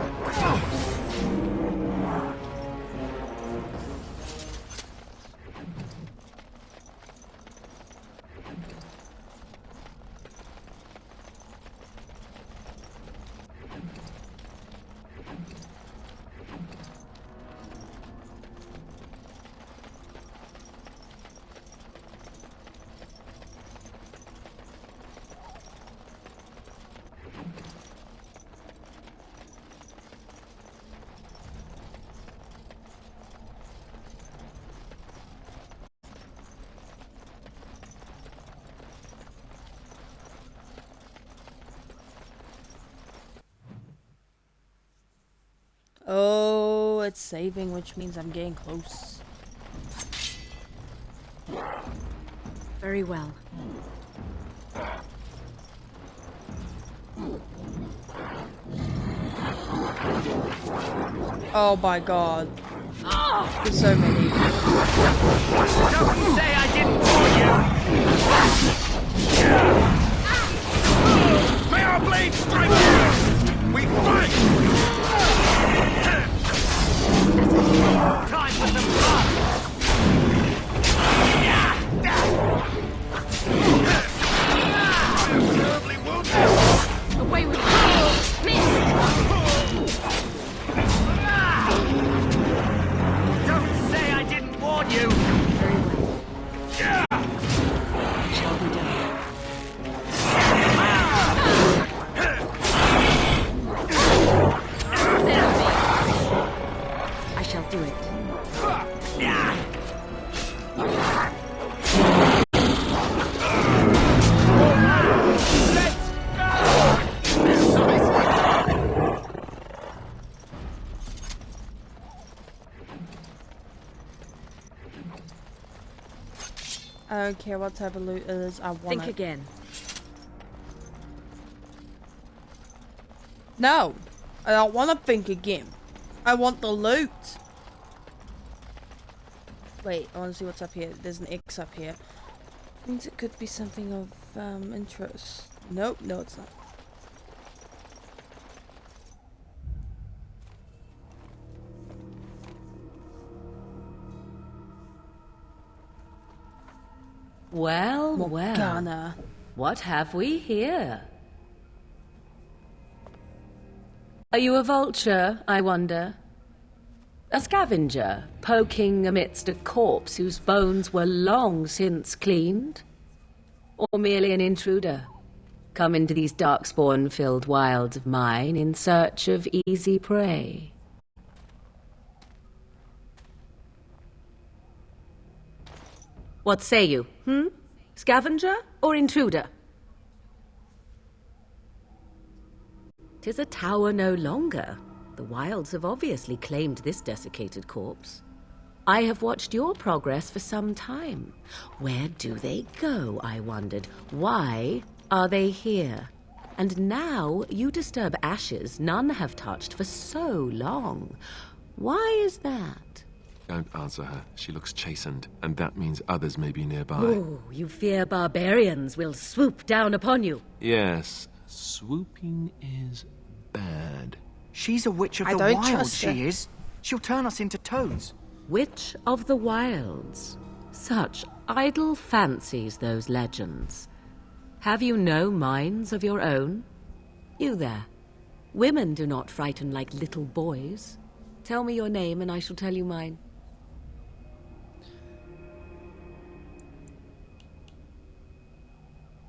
Oh, it's saving, which means I'm getting close. Very well. Oh my god. There's so many. Don't say I didn't warn you! May our blades strike you! We fight! Time for some fun! Terribly wounded! Away with you! Miss! Don't say I didn't warn you! Very well. It shall be done. I shall do it. I don't care what type of loot it is, I want Think it. again. No! I don't want to think again. I want the loot! Wait, I want to see what's up here. There's an X up here. Means it could be something of interest. Nope, no it's not. Well, Morgana. well. What have we here? Are you a vulture, I wonder? A scavenger, poking amidst a corpse whose bones were long since cleaned? Or merely an intruder, come into these darkspawn-filled wilds of mine in search of easy prey? What say you, Scavenger or intruder? 'Tis a tower no longer. The wilds have obviously claimed this desiccated corpse. I have watched your progress for some time. Where do they go, I wondered. Why are they here? And now you disturb ashes none have touched for so long. Why is that? Don't answer her. She looks chastened, and that means others may be nearby. Oh, you fear barbarians will swoop down upon you. Yes, swooping is bad. She's a witch of the wilds, she is. She'll turn us into toads. Witch of the wilds. Such idle fancies, those legends. Have you no minds of your own? You there. Women do not frighten like little boys. Tell me your name and I shall tell you mine.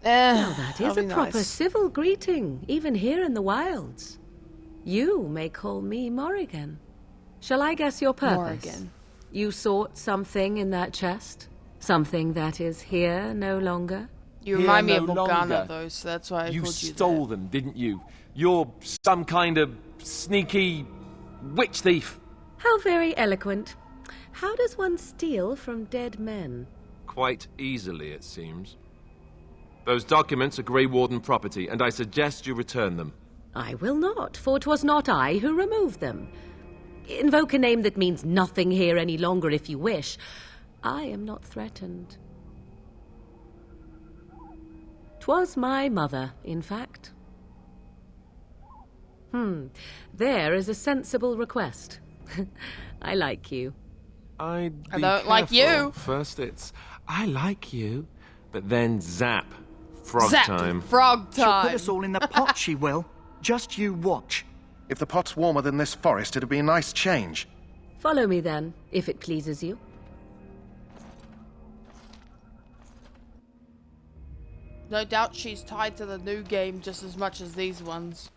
Now that is a proper civil greeting, even here in the wilds. You may call me Morrigan. Shall I guess your purpose? Morrigan. You sought something in that chest? Something that is here no longer? You remind me of Morgana, though, so that's why I You called you stole them, didn't you? You're some kind of sneaky witch thief. How very eloquent. How does one steal from dead men? Quite easily, it seems. Those documents are Grey Warden property, and I suggest you return them. I will not, for 'twas not I who removed them. Invoke a name that means nothing here any longer if you wish. I am not threatened. 'Twas my mother, in fact. There is a sensible request. I like you. I don't like you. First it's, I like you, but then zap. Frog Zap. time. Frog She'll time. put us all in the pot, she will. Just you watch. If the pot's warmer than this forest, it'd be a nice change. Follow me then, if it pleases you. No doubt she's tied to the new game just as much as these ones.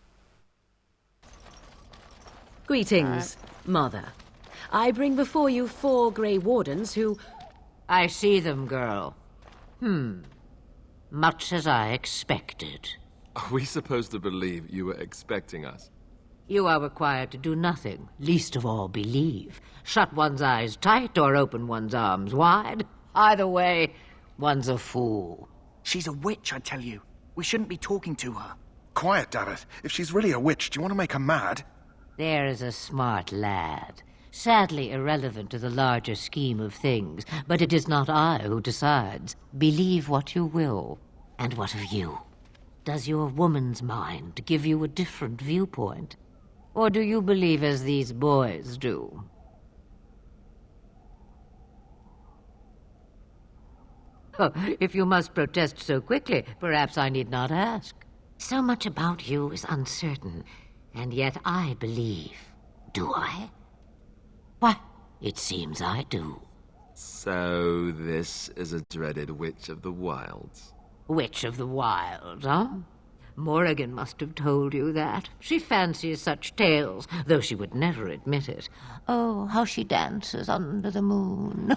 Greetings, Mother. I bring before you 4 Grey Wardens who... I see them, girl. Much as I expected. Are we supposed to believe you were expecting us? You are required to do nothing, least of all believe. Shut one's eyes tight or open one's arms wide. Either way, one's a fool. She's a witch, I tell you. We shouldn't be talking to her. Quiet, Dareth. If she's really a witch, do you want to make her mad? There is a smart lad. Sadly irrelevant to the larger scheme of things, but it is not I who decides. Believe what you will. And what of you? Does your woman's mind give you a different viewpoint? Or do you believe as these boys do? Oh, if you must protest so quickly, perhaps I need not ask. So much about you is uncertain, and yet I believe. Do I? Why, it seems I do. So this is a dreaded Witch of the Wilds. Witch of the Wilds, huh? Morrigan must have told you that. She fancies such tales, though she would never admit it. Oh, how she dances under the moon.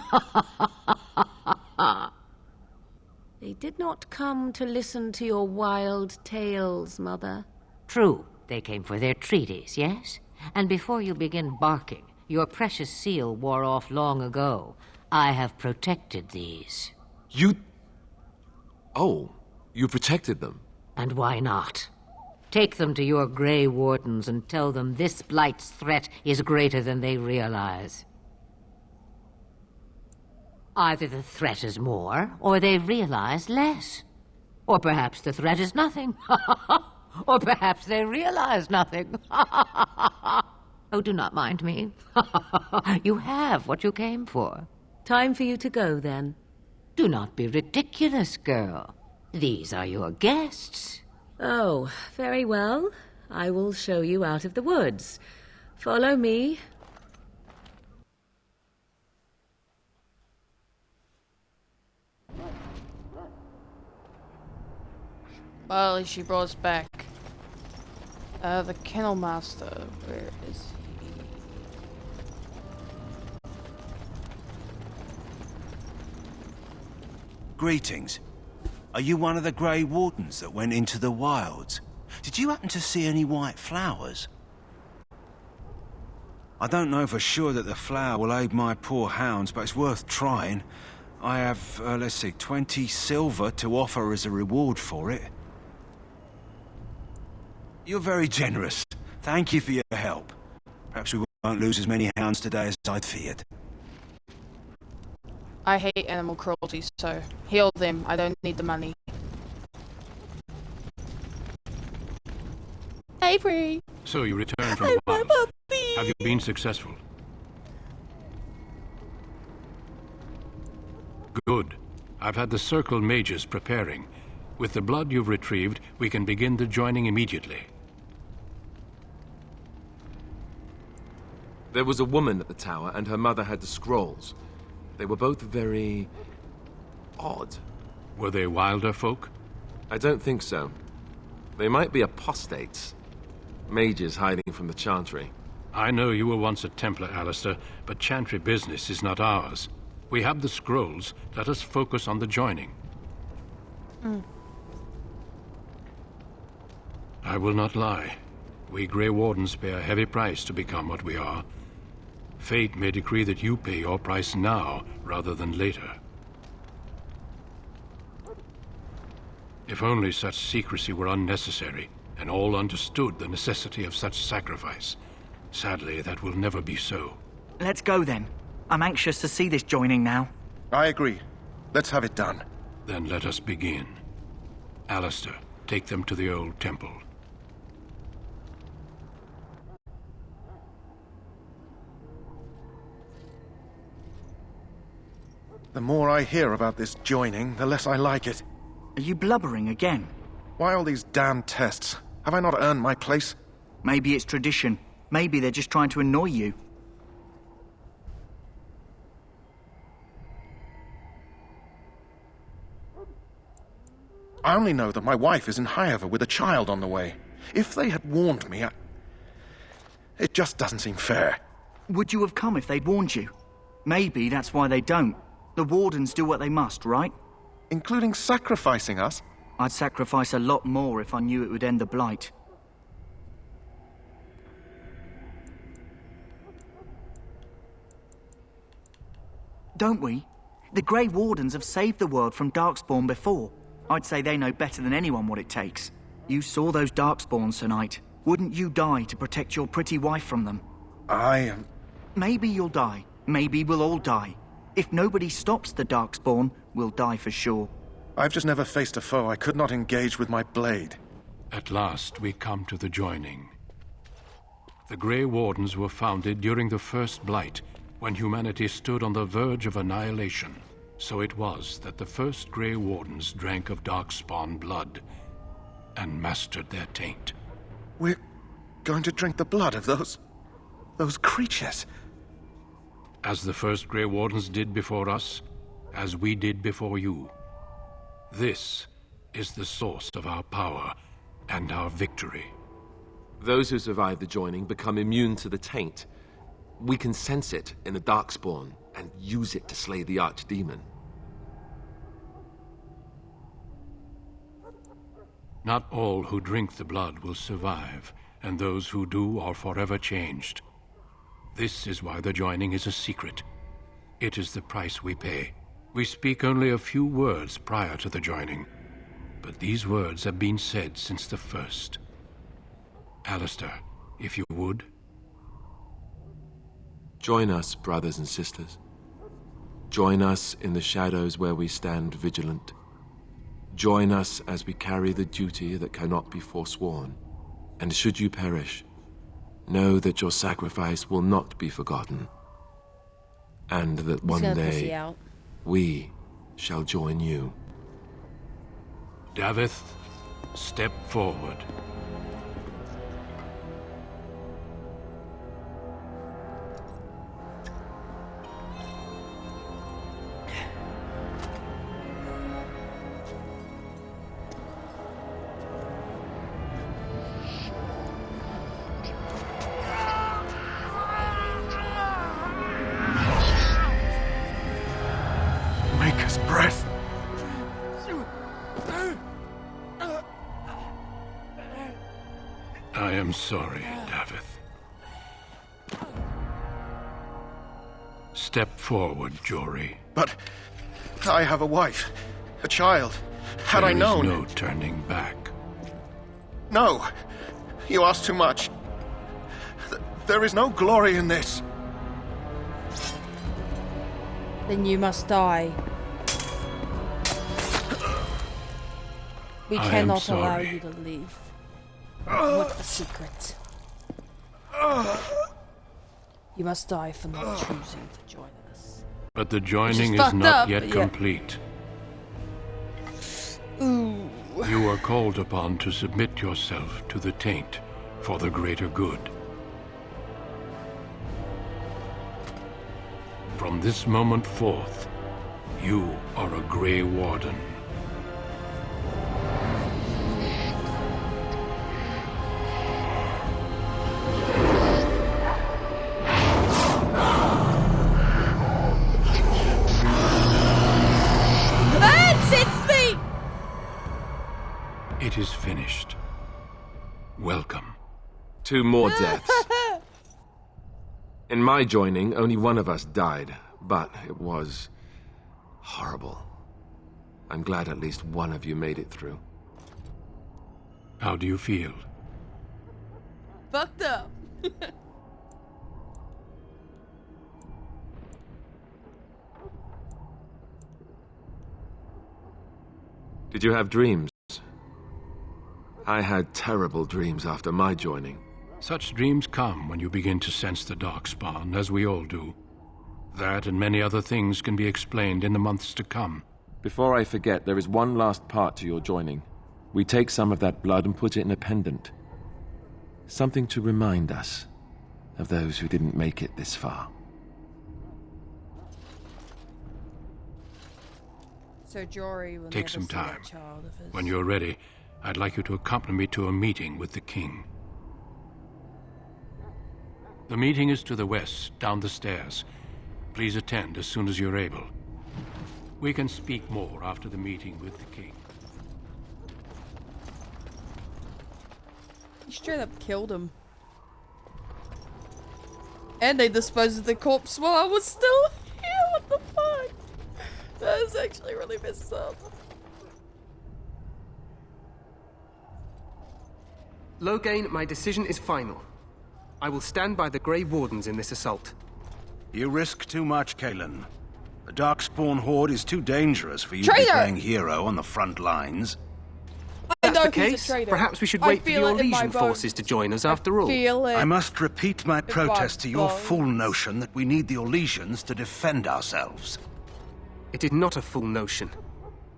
They did not come to listen to your wild tales, Mother. True, they came for their treaties, yes? And before you begin barking, your precious seal wore off long ago. I have protected these. You... Oh, you protected them? And why not? Take them to your Grey Wardens and tell them this blight's threat is greater than they realize. Either the threat is more, or they realize less. Or perhaps the threat is nothing. Or perhaps they realize nothing. Oh, do not mind me. You have what you came for. Time for you to go, then. Do not be ridiculous, girl. These are your guests. Oh, very well. I will show you out of the woods. Follow me. Well, at least she brought us back. The Kennel Master, where is he? Greetings. Are you one of the Grey Wardens that went into the wilds? Did you happen to see any white flowers? I don't know for sure that the flower will aid my poor hounds, but it's worth trying. I have, let's see, 20 silver to offer as a reward for it. You're very generous. Thank you for your help. Perhaps we won't lose as many hounds today as I'd feared. I hate animal cruelty, so heal them. I don't need the money. Hey, Bree. So you returned from Wilds. Have you been successful? Good. I've had the Circle mages preparing. With the blood you've retrieved, we can begin the joining immediately. There was a woman at the tower, and her mother had the scrolls. They were both very... odd. Were they wilder folk? I don't think so. They might be apostates. Mages hiding from the Chantry. I know you were once a Templar, Alistair, but Chantry business is not ours. We have the scrolls. Let us focus on the joining. I will not lie. We Grey Wardens pay a heavy price to become what we are. Fate may decree that you pay your price now, rather than later. If only such secrecy were unnecessary, and all understood the necessity of such sacrifice. Sadly, that will never be so. Let's go then. I'm anxious to see this joining now. I agree. Let's have it done. Then let us begin. Alistair, take them to the old temple. The more I hear about this joining, the less I like it. Are you blubbering again? Why all these damn tests? Have I not earned my place? Maybe it's tradition. Maybe they're just trying to annoy you. I only know that my wife is in Highever with a child on the way. If they had warned me, it just doesn't seem fair. Would you have come if they'd warned you? Maybe that's why they don't. The Wardens do what they must, right? Including sacrificing us? I'd sacrifice a lot more if I knew it would end the Blight. Don't we? The Grey Wardens have saved the world from Darkspawn before. I'd say they know better than anyone what it takes. You saw those Darkspawns tonight. Wouldn't you die to protect your pretty wife from them? Maybe you'll die. Maybe we'll all die. If nobody stops the Darkspawn, we'll die for sure. I've just never faced a foe I could not engage with my blade. At last, we come to the joining. The Grey Wardens were founded during the First Blight, when humanity stood on the verge of annihilation. So it was that the first Grey Wardens drank of Darkspawn blood and mastered their taint. We're going to drink the blood of those creatures? As the first Grey Wardens did before us, as we did before you. This is the source of our power and our victory. Those who survive the joining become immune to the taint. We can sense it in the Darkspawn and use it to slay the Archdemon. Not all who drink the blood will survive, and those who do are forever changed. This is why the joining is a secret. It is the price we pay. We speak only a few words prior to the joining, but these words have been said since the first. Alistair, if you would. Join us, brothers and sisters. Join us in the shadows where we stand vigilant. Join us as we carry the duty that cannot be forsworn. And should you perish, know that your sacrifice will not be forgotten. And that one day, we shall join you. Davith, step forward. sorry, Davith. Step forward, Jory. But I have a wife, a child. Had I known... There is no turning back. No! You ask too much. There is no glory in this. Then you must die. We cannot allow you to leave. What's the secret? You must die for not choosing to join us. But the joining is not yet complete. Ooh. You are called upon to submit yourself to the taint for the greater good. From this moment forth, you are a Grey Warden. It is finished. Welcome. 2 more deaths. In my joining, only one of us died, but it was horrible. I'm glad at least one of you made it through. How do you feel? Fucked up. Did you have dreams? I had terrible dreams after my joining. Such dreams come when you begin to sense the Darkspawn, as we all do. That and many other things can be explained in the months to come. Before I forget, there is one last part to your joining. We take some of that blood and put it in a pendant. Something to remind us of those who didn't make it this far. So Jory will take never some see time. that child of his. When you're ready, I'd like you to accompany me to a meeting with the king. The meeting is to the west, down the stairs. Please attend as soon as you're able. We can speak more after the meeting with the king. He straight up killed him. And they disposed of the corpse while I was still here. What the fuck? That is actually really messed up. Loghain, my decision is final. I will stand by the Grey Wardens in this assault. You risk too much, Cailan. The Darkspawn Horde is too dangerous for you Traitor! to be playing hero on the front lines. That's the case. Perhaps we should wait for the Orlesian forces to join us after all. I must repeat my protest to your fool notion that we need the Orlesians to defend ourselves. It is not a fool notion.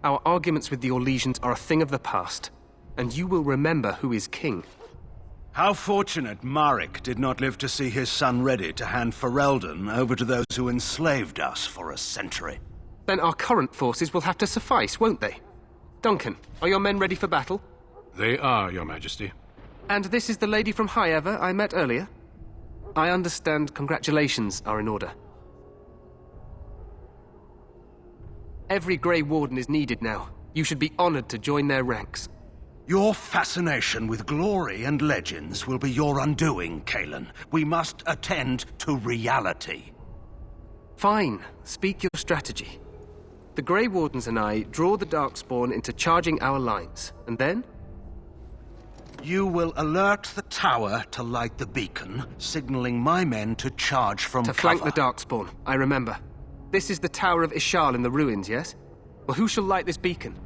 Our arguments with the Orlesians are a thing of the past, and you will remember who is king. How fortunate Marek did not live to see his son ready to hand Ferelden over to those who enslaved us for a century. Then our current forces will have to suffice, won't they? Duncan, are your men ready for battle? They are, Your Majesty. And this is the lady from High Ever I met earlier? I understand congratulations are in order. Every Grey Warden is needed now. You should be honored to join their ranks. Your fascination with glory and legends will be your undoing, Cailan. We must attend to reality. Fine. Speak your strategy. The Grey Wardens and I draw the Darkspawn into charging our lines, and then? You will alert the tower to light the beacon, signaling my men to charge from cover. To flank the Darkspawn, I remember. This is the Tower of Ishal in the ruins, yes? Well, who shall light this beacon?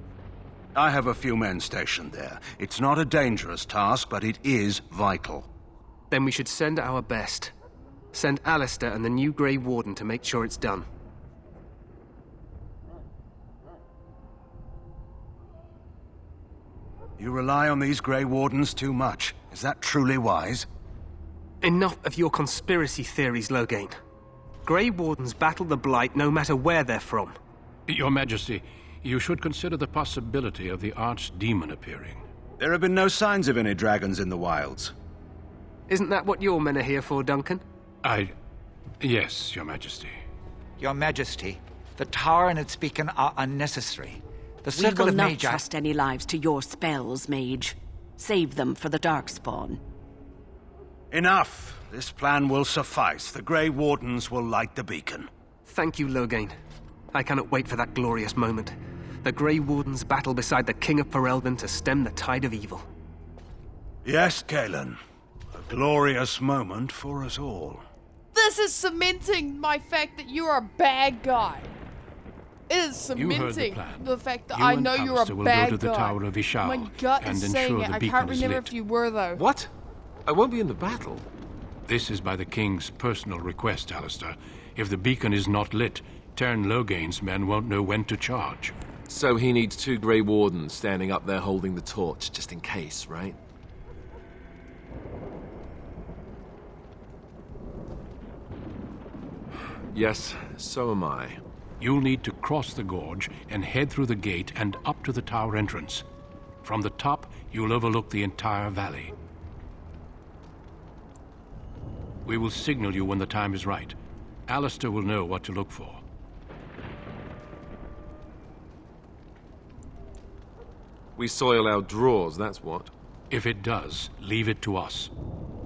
I have a few men stationed there. It's not a dangerous task, but it is vital. Then we should send our best. Send Alistair and the new Grey Warden to make sure it's done. You rely on these Grey Wardens too much. Is that truly wise? Enough of your conspiracy theories, Loghain. Grey Wardens battle the Blight no matter where they're from. Your Majesty, you should consider the possibility of the Archdemon appearing. There have been no signs of any dragons in the wilds. Isn't that what your men are here for, Duncan? Yes, Your Majesty. Your Majesty, the tower and its beacon are unnecessary. The We circle will of not Magi... trust any lives to your spells, Mage. Save them for the Darkspawn. Enough. This plan will suffice. The Grey Wardens will light the beacon. Thank you, Loghain. I cannot wait for that glorious moment. The Grey Wardens battle beside the King of Ferelden to stem the tide of evil. Yes, Galen. A glorious moment for us all. This is cementing my fact that you're a bad guy. It is cementing the fact that I know you're a will bad go to the guy. Tower of Ishal My gut and is saying ensure it. the I beacon can't is remember lit. if you were, though. What? I won't be in the battle. This is by the King's personal request, Alistair. If the beacon is not lit, Tern Loghain's men won't know when to charge. So he needs 2 Grey Wardens standing up there holding the torch, just in case, right? Yes, so am I. You'll need to cross the gorge and head through the gate and up to the tower entrance. From the top, you'll overlook the entire valley. We will signal you when the time is right. Alistair will know what to look for. We soil our drawers, that's what. If it does, leave it to us.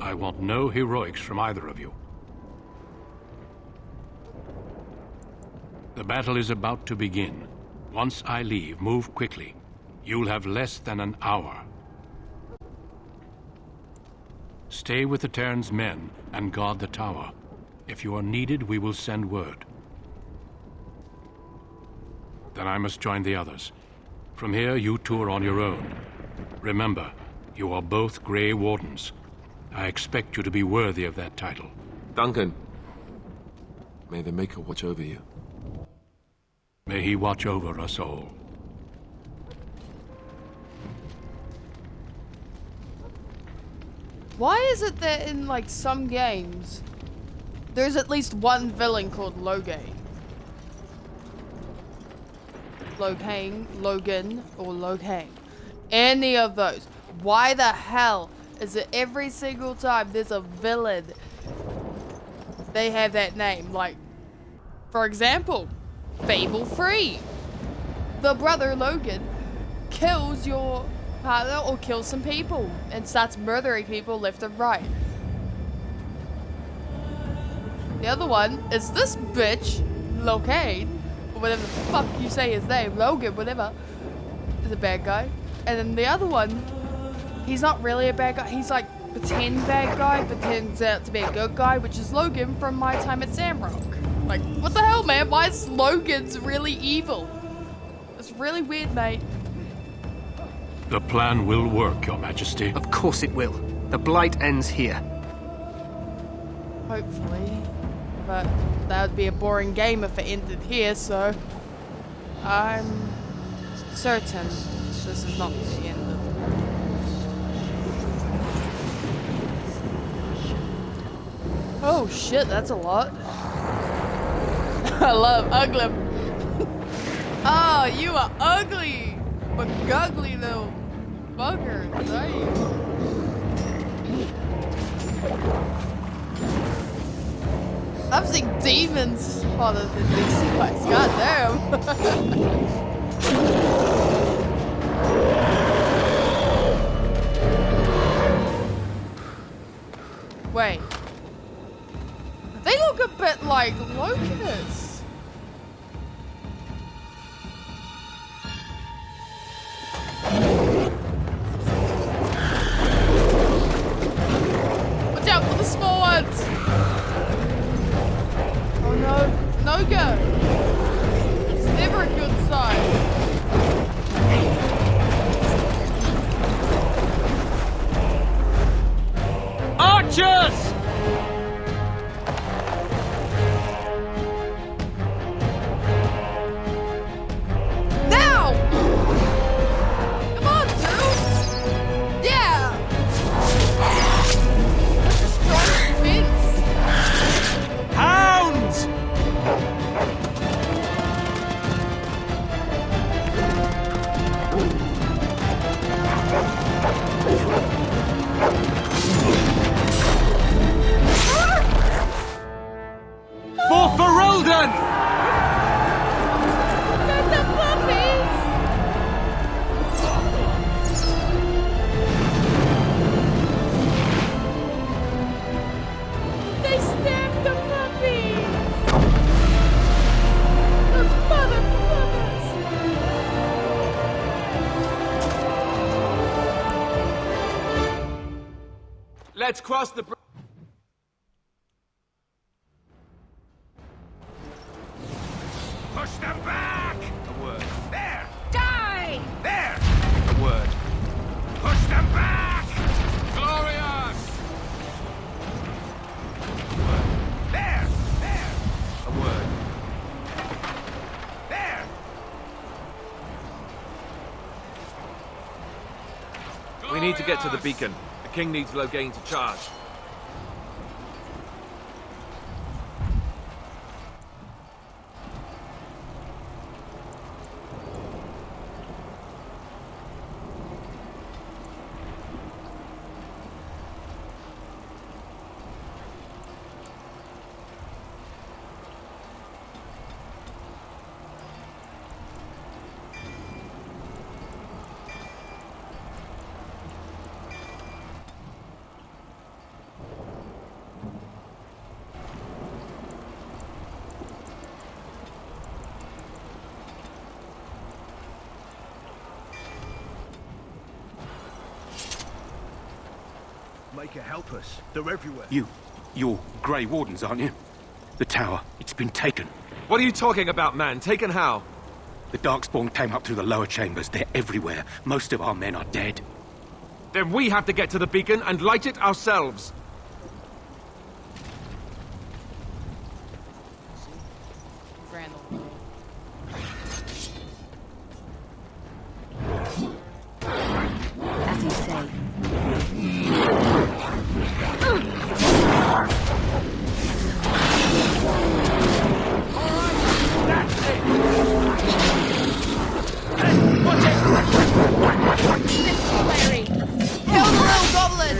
I want no heroics from either of you. The battle is about to begin. Once I leave, move quickly. You'll have less than an hour. Stay with the Terran's men and guard the tower. If you are needed, we will send word. Then I must join the others. From here, you two are on your own. Remember, you are both Grey Wardens. I expect you to be worthy of that title. Duncan, may the Maker watch over you. May he watch over us all. Why is it that in, like, some games, there's at least one villain called Loghain? Loghain, Logan, or Loghain. Any of those. Why the hell is it every single time there's a villain, they have that name? Like, for example, Fable 3. The brother Logan kills your partner or kills some people and starts murdering people left and right. The other one is this bitch, Loghain, or whatever the fuck you say his name, Logan, whatever, is a bad guy. And then the other one, he's not really a bad guy, he's like pretend bad guy, but turns out to be a good guy, which is Logan from my time at Samrock. Like, what the hell, man? Why is Logan's really evil? It's really weird, mate. The plan will work, Your Majesty. Of course it will. The Blight ends here. Hopefully. But that would be a boring game if it ended here, so I'm certain this is not the end of it. Oh shit, that's a lot. I love ugly. Oh, you are ugly, but guggly little bugger, are you? I've seen demons hotter than these guys. Goddamn. Wait. They look a bit like locusts. Watch out for the small ones. Oh no, no go. It's never a good sign. Archers! Let's cross the bridge. Push them back! A word. There! Die! There! A word. Push them back! Glorious! A word. There! There! A word. There! We need to get to the beacon. The king needs Loghain to charge. Make it help us. They're everywhere. You're Grey Wardens, aren't you? The tower, it's been taken. What are you talking about, man? Taken how? The Darkspawn came up through the lower chambers. They're everywhere. Most of our men are dead. Then we have to get to the beacon and light it ourselves. As you say. Larry! Kill the little goblin!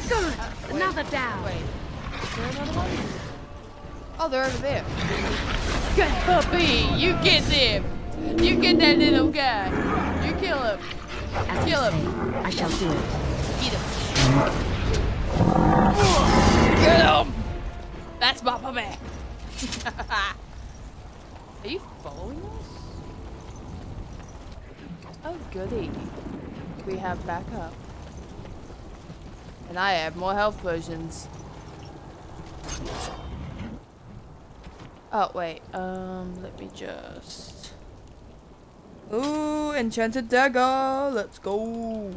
Good! Another down! Wait, is there another one? Oh, they're over there. Good puppy! You get them! You get that little guy! You kill him! Kill him! I shall do it. Eat him! Get him! That's my puppy! Are you following us? Oh, goody. We have backup. And I have more health potions. Oh, wait. Let me just... Ooh, enchanted dagger! Let's go!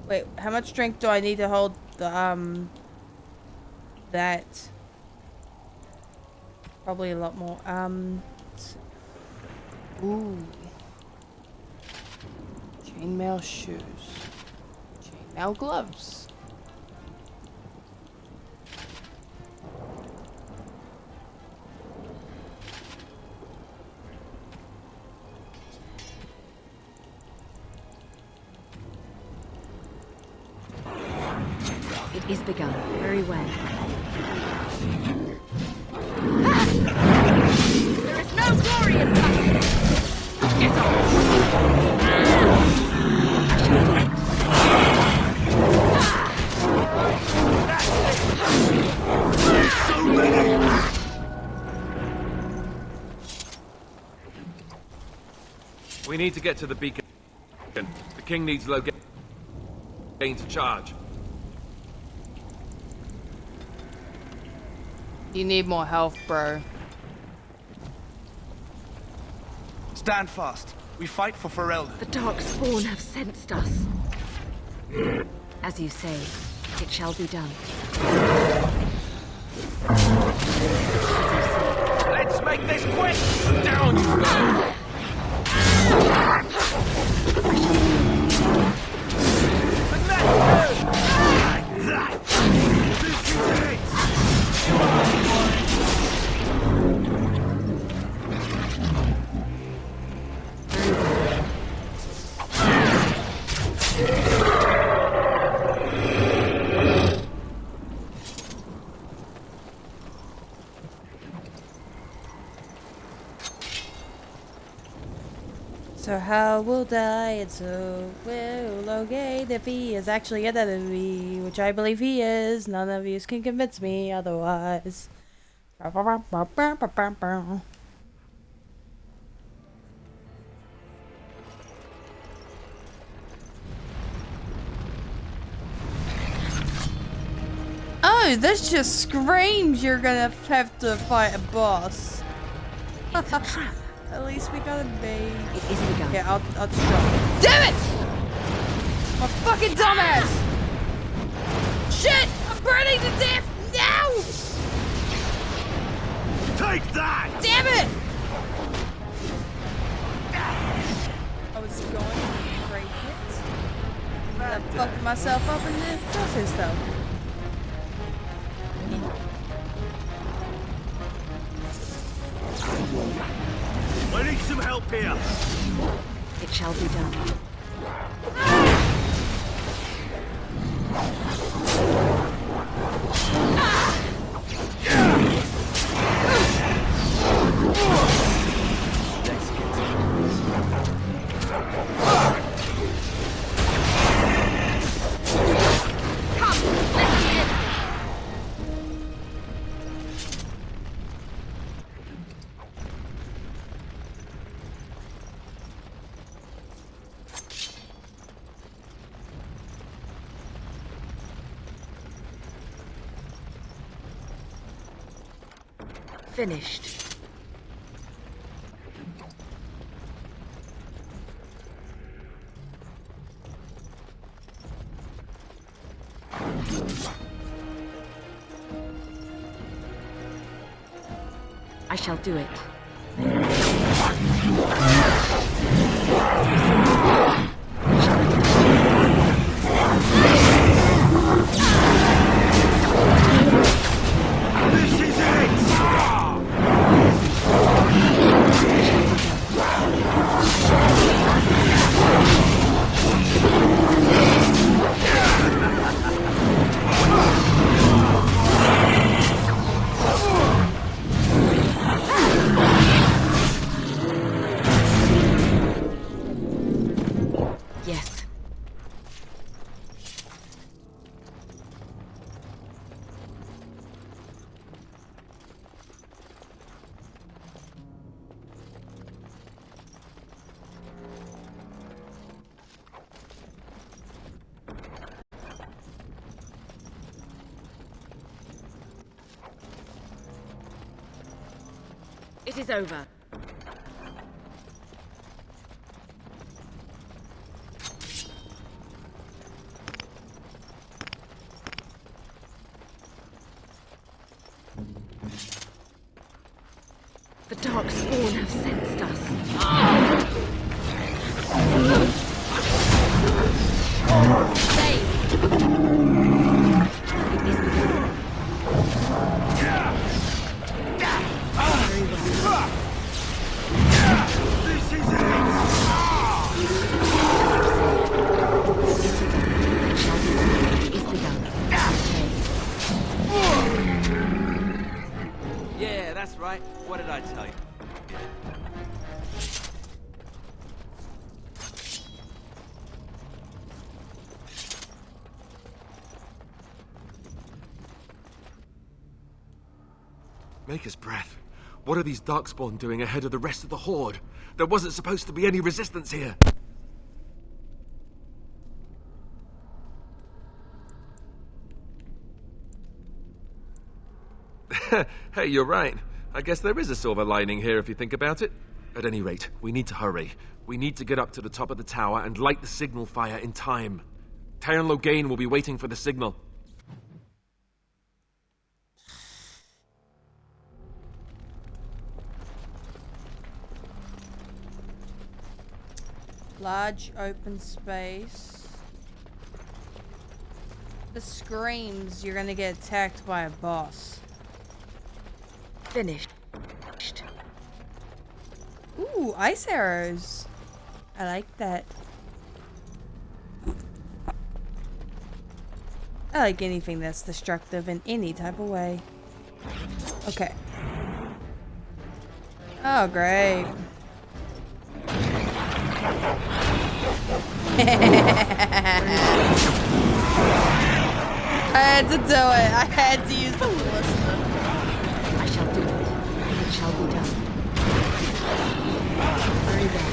Wait, how much strength do I need to hold the, that? Probably a lot more. Ooh. Chainmail shoes. Chainmail gloves. It is begun. Very well. There is no glory in battle! Get We need to get to the beacon. The king needs Loghain to charge. You need more health, bro. Stand fast. We fight for Ferelden. The Darkspawn have sensed us. As you say, it shall be done. Let's make this quick! Down you go! So Hal will die, and so will Loghain if he is actually an enemy, which I believe he is. None of you can convince me otherwise. Oh, this just screams you're gonna have to fight a boss. It's a trap. At least we got a bait. It isn't a gun. Okay, I'll destroy. Damn it! My fucking dumbass! Shit! I'm burning to death now! Take that! Damn it! I was going to break it. I fucked myself up in the process though. I need some help here. It shall be done. Finished. I shall do it. This is it! Yes. It is over. The Darkspawn have sensed us. This is it! Yeah, that's right. What did I tell you? Maker's breath. What are these Darkspawn doing ahead of the rest of the Horde? There wasn't supposed to be any resistance here. Hey, you're right. I guess there is a silver lining here if you think about it. At any rate, we need to hurry. We need to get up to the top of the tower and light the signal fire in time. Teyrn Loghain will be waiting for the signal. Large open space. The screams you're gonna get attacked by a boss. Finished. Ooh, ice arrows. I like that. I like anything that's destructive in any type of way. Okay. Oh, great. I had to do it. I had to use the ballista. I shall do it. It shall be done. Very well.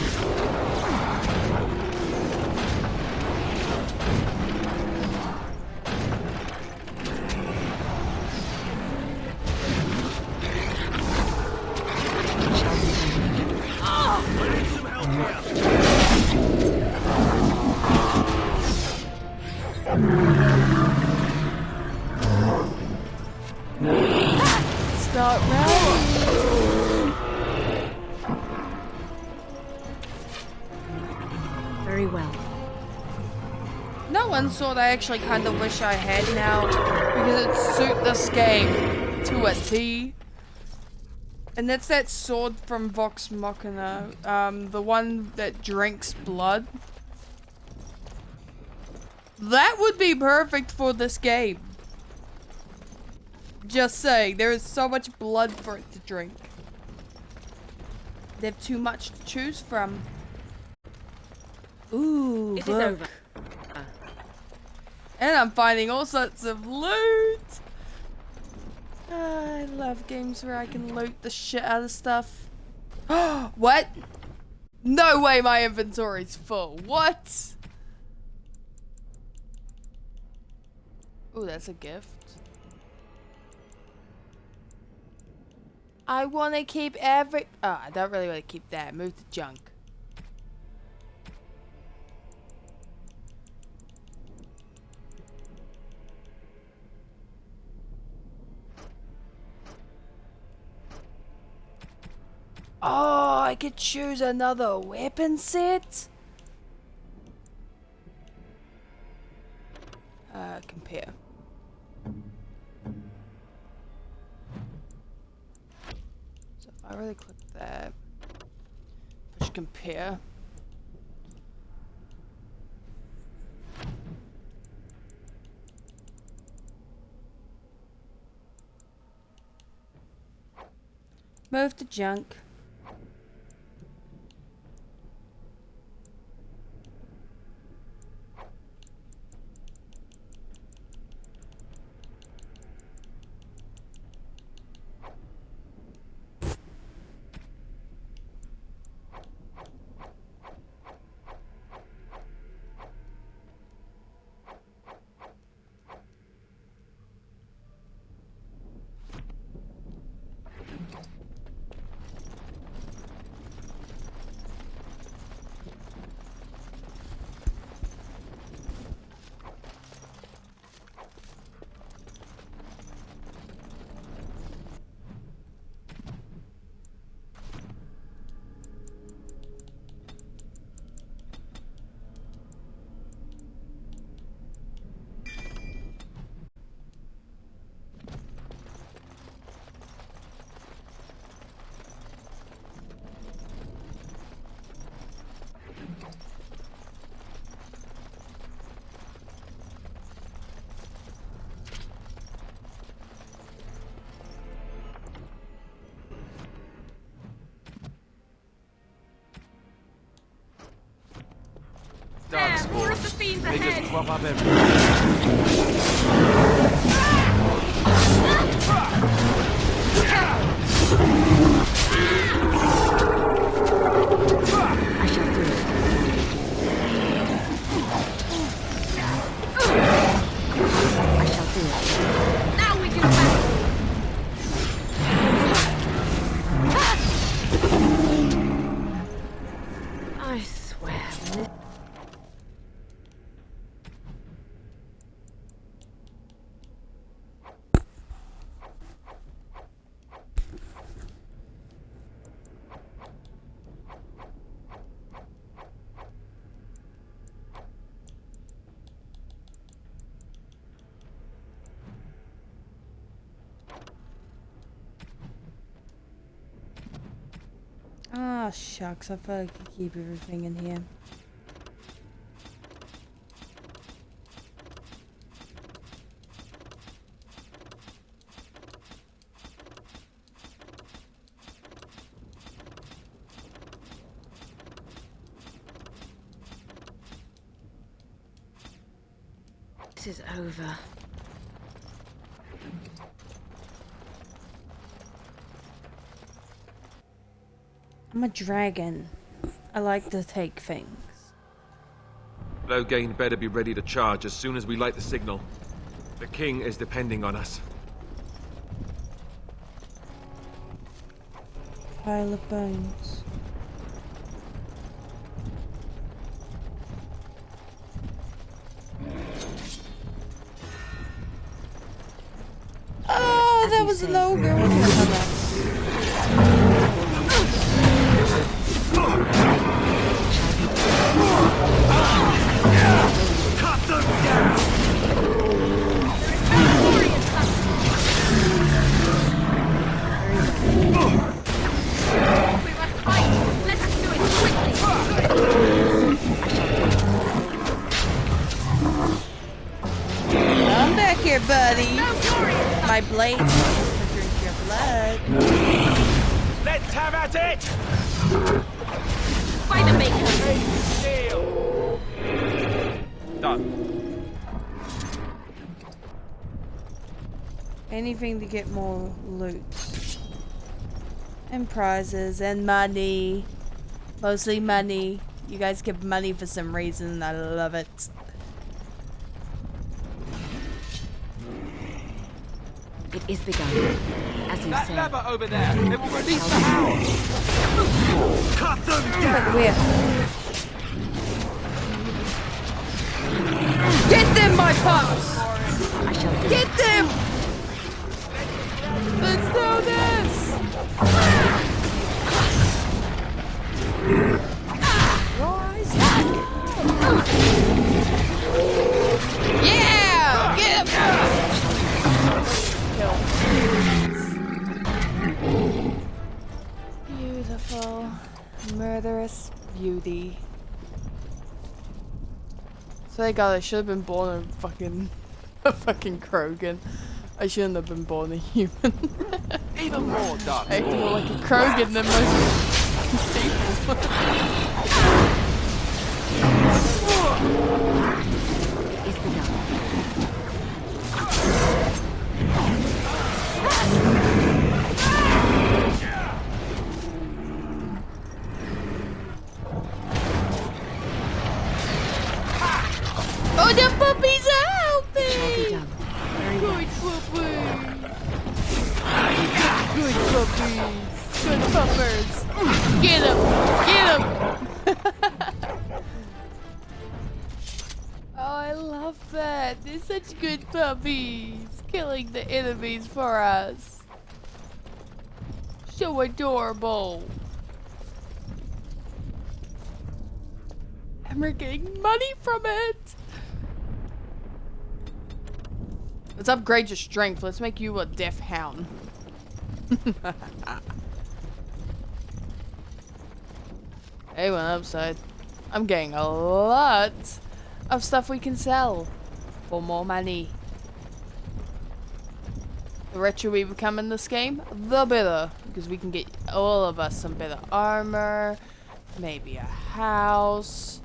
Start round. Very well. No one sword I actually kind of wish I had now because it suit this game to a T. And that's that sword from Vox Machina, the one that drinks blood. That would be perfect for this game. Just saying, there is so much blood for it to drink. They have too much to choose from. Ooh, It is look. over. And I'm finding all sorts of loot. I love games where I can loot the shit out of stuff. What? No way my inventory's full. What? Ooh, that's a gift. I want to keep every... Oh, I don't really want to keep that. Move to junk. Oh, I could choose another weapon set? Compare. So if I really click that, push compare. Move to junk. Dark Damn, more of the spores. fiends They ahead. just crop up everywhere. I shall do it. I shall do it. Now we can battle! I swear, when this... Ah, shucks. I thought I could keep everything in here. It is over. I'm a dragon. I like to take things. Loghain better be ready to charge as soon as we light the signal. The king is depending on us. Pile of bones. Oh, that was an ogre. What can I come back? Cut them down! We must fight! Let us do it quickly! I'm back here, buddy. My blade will drink your blood. Let's have at it! By the maker! Done. Anything to get more loot. And prizes and money. Mostly money. You guys give money for some reason. I love it. It is begun. As you That say. lever over there, it will release the hounds! Cut them down! Get them, my pups! I shall do Get them! Let's do this! Yeah! Get him! Beautiful, murderous beauty. So thank God I should have been born a fucking Krogan. I shouldn't have been born a human. Even more dark. I feel like a Krogan than most people. It's begun. Oh, the puppies are It shall be helping! done. Very well. Good puppies! Good puppies! Good puppers! Get them! Get them! Oh, I love that. They're such good puppies. Killing the enemies for us. So adorable. And we're getting money from it. Let's upgrade your strength. Let's make you a deaf hound. Hey, one upside. I'm getting a lot of stuff we can sell for more money. The richer we become in this game, the better. Because we can get all of us some better armor, maybe a house,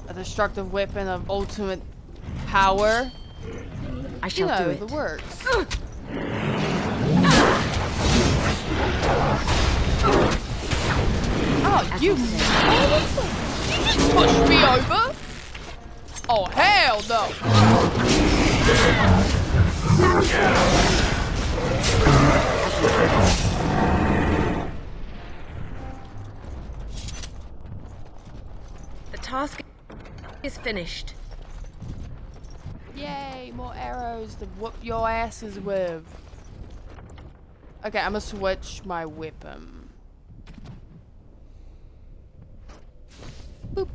a destructive weapon of ultimate power. I shall do it. The works. Oh, you just pushed me over? Oh, hell no! The task is finished. Yay, more arrows to whoop your asses with. Okay, I'm gonna switch my weapon. Boop.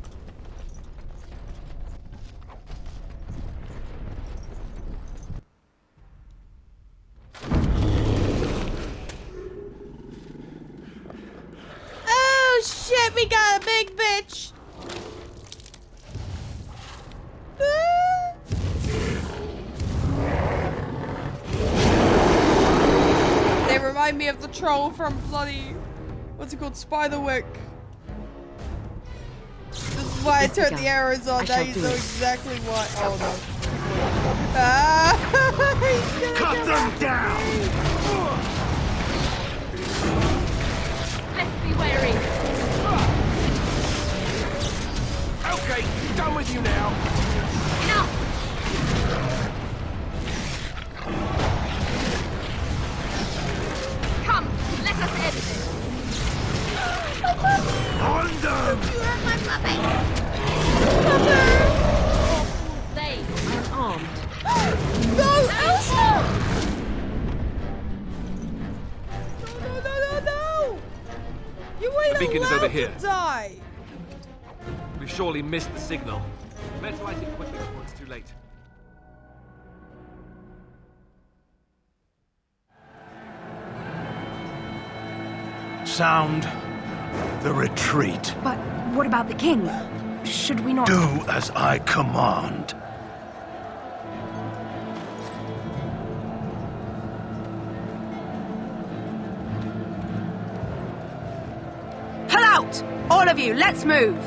Oh shit, we got a big bitch! They remind me of the troll from bloody... What's it called? Spiderwick. This is why I turned the arrows on. Now you know exactly why. Oh no. Cut them down! Let's be wary. Okay, done with you now. Enough! Come, let us end this. On them! You hurt my puppy! I am armed. No, Elsa! No! You ain't The beacon is allowed over here. to die! We've surely missed the signal. Let's light it quickly before it's too late. Sound the retreat. But what about the king? Should we not... Do as I command. Pull out! All of you, let's move!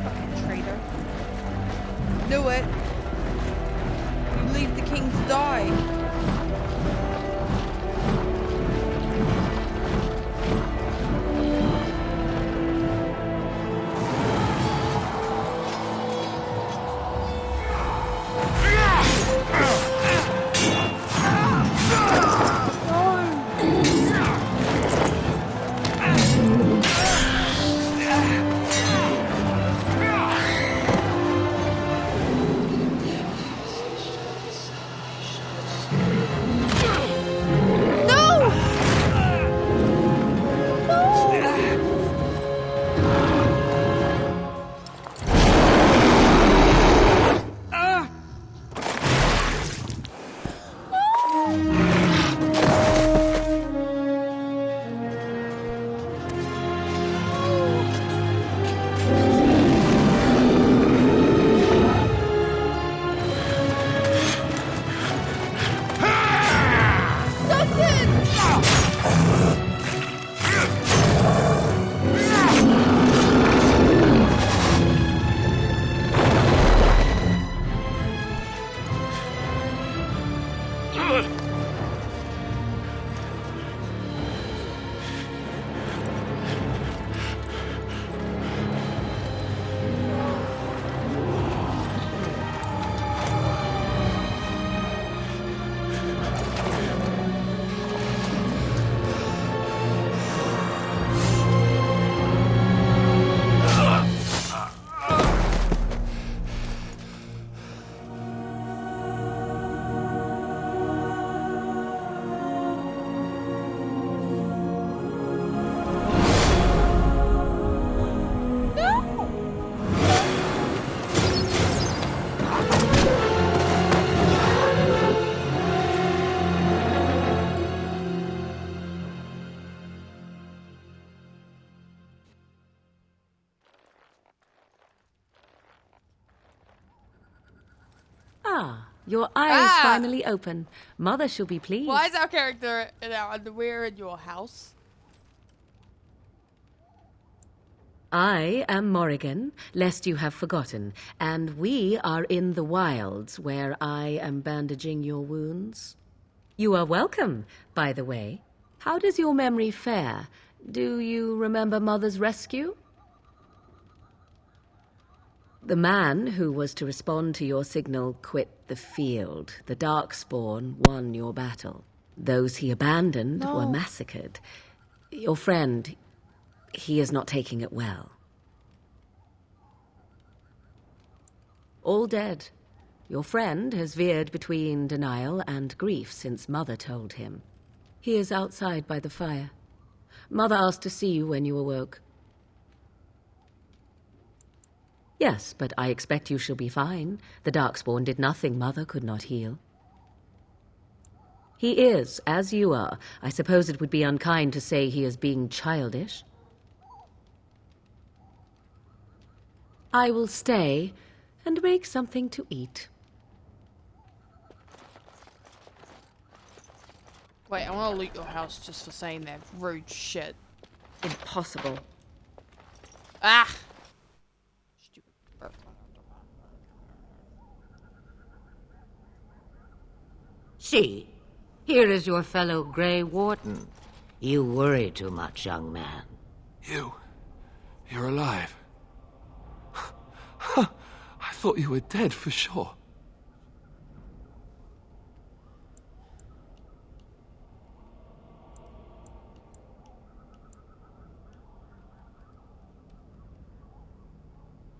Fucking traitor. Do it. You leave the king to die. Ah, your eyes finally open. Mother shall be pleased. Why is our character in our underwear in your house? I am Morrigan, lest you have forgotten, and we are in the wilds where I am bandaging your wounds. You are welcome, by the way. How does your memory fare? Do you remember Mother's rescue? The man who was to respond to your signal quit the field. The Darkspawn won your battle. Those he abandoned were massacred. Your friend, he is not taking it well. All dead. Your friend has veered between denial and grief since Mother told him. He is outside by the fire. Mother asked to see you when you awoke. Yes, but I expect you shall be fine. The Darkspawn did nothing Mother could not heal. He is, as you are. I suppose it would be unkind to say he is being childish. I will stay and make something to eat. Wait, I want to loot your house just for saying that rude shit. Impossible. Ah! Stupid. See, here is your fellow Grey Warden. You worry too much, young man. You're alive. I thought you were dead for sure.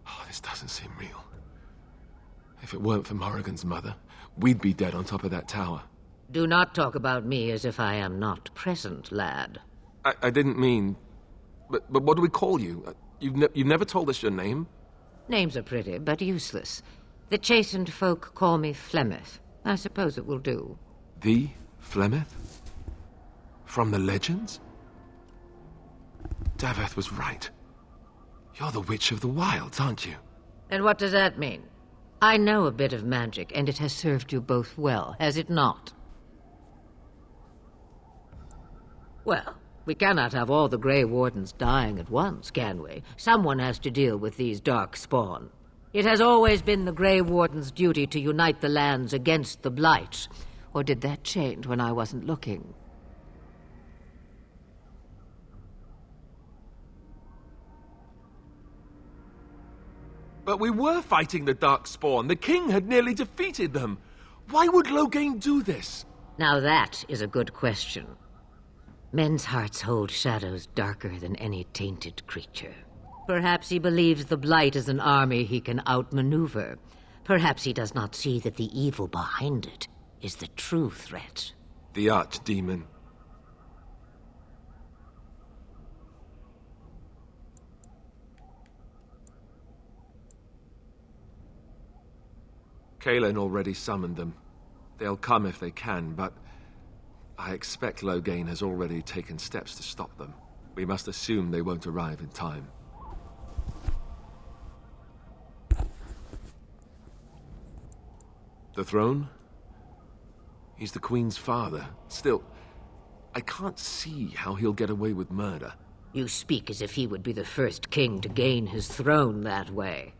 Oh, this doesn't seem real. If it weren't for Morrigan's mother, we'd be dead on top of that tower. Do not talk about me as if I am not present, lad. I didn't mean... But what do we call you? You've never told us your name? Names are pretty, but useless. The chastened folk call me Flemeth. I suppose it will do. The Flemeth? From the legends? Daveth was right. You're the Witch of the Wilds, aren't you? And what does that mean? I know a bit of magic, and it has served you both well, has it not? Well, we cannot have all the Grey Wardens dying at once, can we? Someone has to deal with these dark spawn. It has always been the Grey Warden's duty to unite the lands against the Blight. Or did that change when I wasn't looking? But we were fighting the Darkspawn. The king had nearly defeated them. Why would Loghain do this? Now that is a good question. Men's hearts hold shadows darker than any tainted creature. Perhaps he believes the Blight is an army he can outmaneuver. Perhaps he does not see that the evil behind it is the true threat. The Archdemon. Kaelin already summoned them. They'll come if they can, but I expect Loghain has already taken steps to stop them. We must assume they won't arrive in time. The throne? He's the Queen's father. Still, I can't see how he'll get away with murder. You speak as if he would be the first king to gain his throne that way.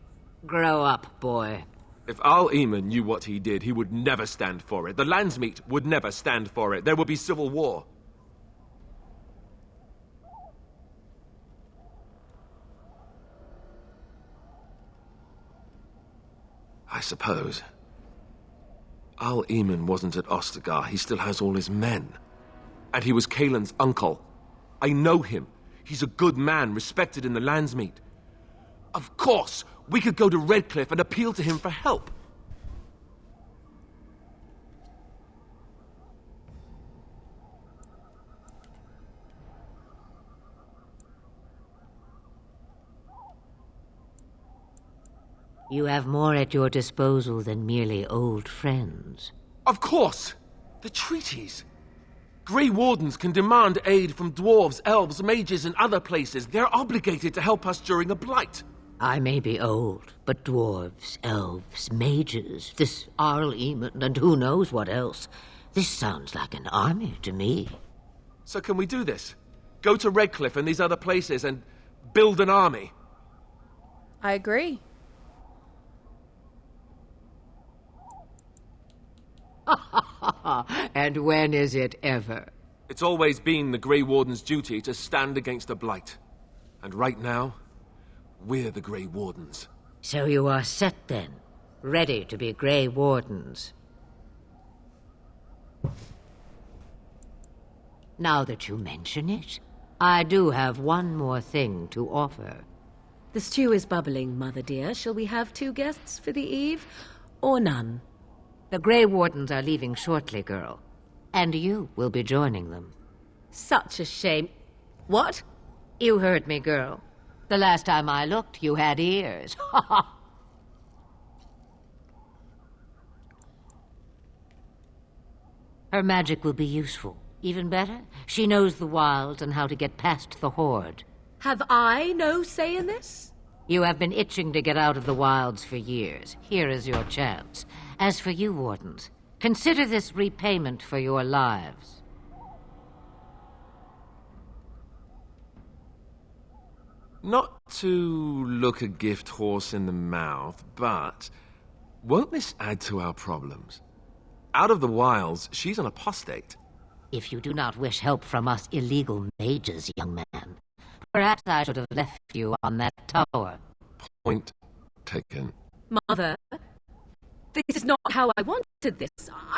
Grow up, boy. If Al-Eamon knew what he did, he would never stand for it. The Landsmeet would never stand for it. There would be civil war. I suppose. Al-Eamon wasn't at Ostagar. He still has all his men. And he was Kaelin's uncle. I know him. He's a good man, respected in the Landsmeet. Of course, we could go to Redcliffe and appeal to him for help. You have more at your disposal than merely old friends. Of course! The treaties! Grey Wardens can demand aid from dwarves, elves, mages, and other places. They're obligated to help us during a blight. I may be old, but dwarves, elves, mages, this Al-Eamon, and who knows what else. This sounds like an army to me. So can we do this? Go to Redcliffe and these other places and build an army? I agree. And when is it ever? It's always been the Grey Warden's duty to stand against a blight. And right now, we're the Grey Wardens. So you are set then, ready to be Grey Wardens. Now that you mention it, I do have one more thing to offer. The stew is bubbling, Mother dear. Shall we have 2 guests for the eve, or none? The Grey Wardens are leaving shortly, girl. And you will be joining them. Such a shame. What? You heard me, girl. The last time I looked, you had ears. Her magic will be useful. Even better, she knows the wilds and how to get past the Horde. Have I no say in this? You have been itching to get out of the wilds for years. Here is your chance. As for you, Wardens, consider this repayment for your lives. Not to look a gift horse in the mouth, but won't this add to our problems? out of the wilds, she's an apostate. If you do not wish help from us illegal mages, young man, perhaps I should have left you on that tower. Point taken. Mother, this is not how I wanted this.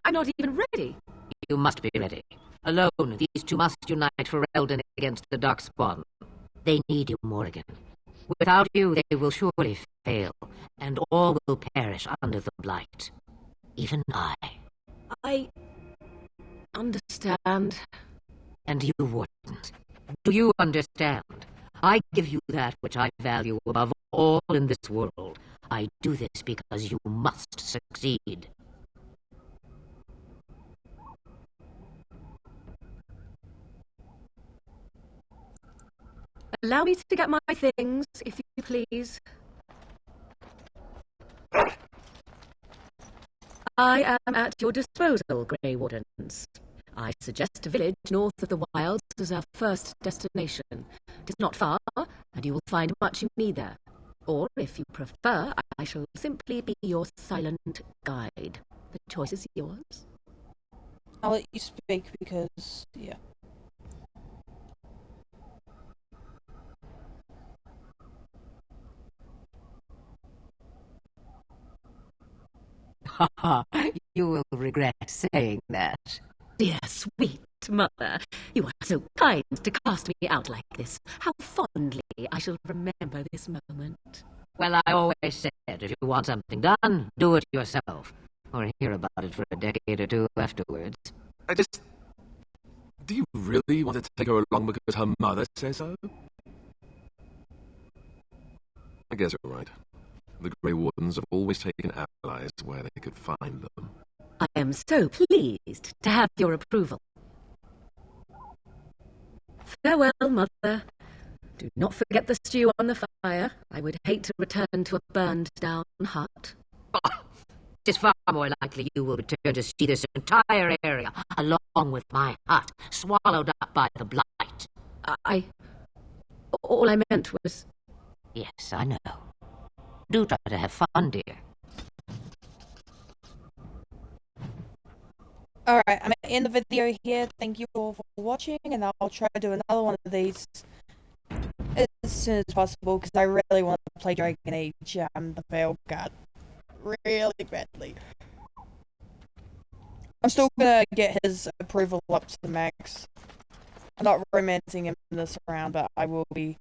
I'm not even ready. You must be ready. Alone, these two must unite for Eldon against the Darkspawn. They need you, Morrigan. Without you, they will surely fail, and all will perish under the Blight. Even I. I understand. And you wouldn't. Do you understand? I give you that which I value above all in this world. I do this because you must succeed. Allow me to get my things, if you please. I am at your disposal, Grey Wardens. I suggest a village north of the wilds as our first destination. It is not far, and you will find much you need there. Or, if you prefer, I shall simply be your silent guide. The choice is yours. I'll let you speak because, yeah. You will regret saying that. Dear sweet mother, you are so kind to cast me out like this. How fondly I shall remember this moment. Well, I always said, if you want something done, do it yourself. Or hear about it for a decade or two afterwards. Do you really want to take her along because her mother says so? I guess you're right. The Grey Wardens have always taken allies where they could find them. I am so pleased to have your approval. Farewell, Mother. Do not forget the stew on the fire. I would hate to return to a burned-down hut. It is far more likely you will return to see this entire area, along with my hut, swallowed up by the Blight. All I meant was... Yes, I know. Do try to have fun, dear. Alright, I'm going to end the video here. Thank you all for watching, and I'll try to do another one of these as soon as possible, because I really want to play Dragon Age, the failed card, really badly. I'm still going to get his approval up to the max. I'm not romancing him this round, but I will be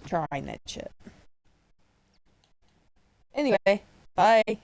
trying that shit. Anyway, bye.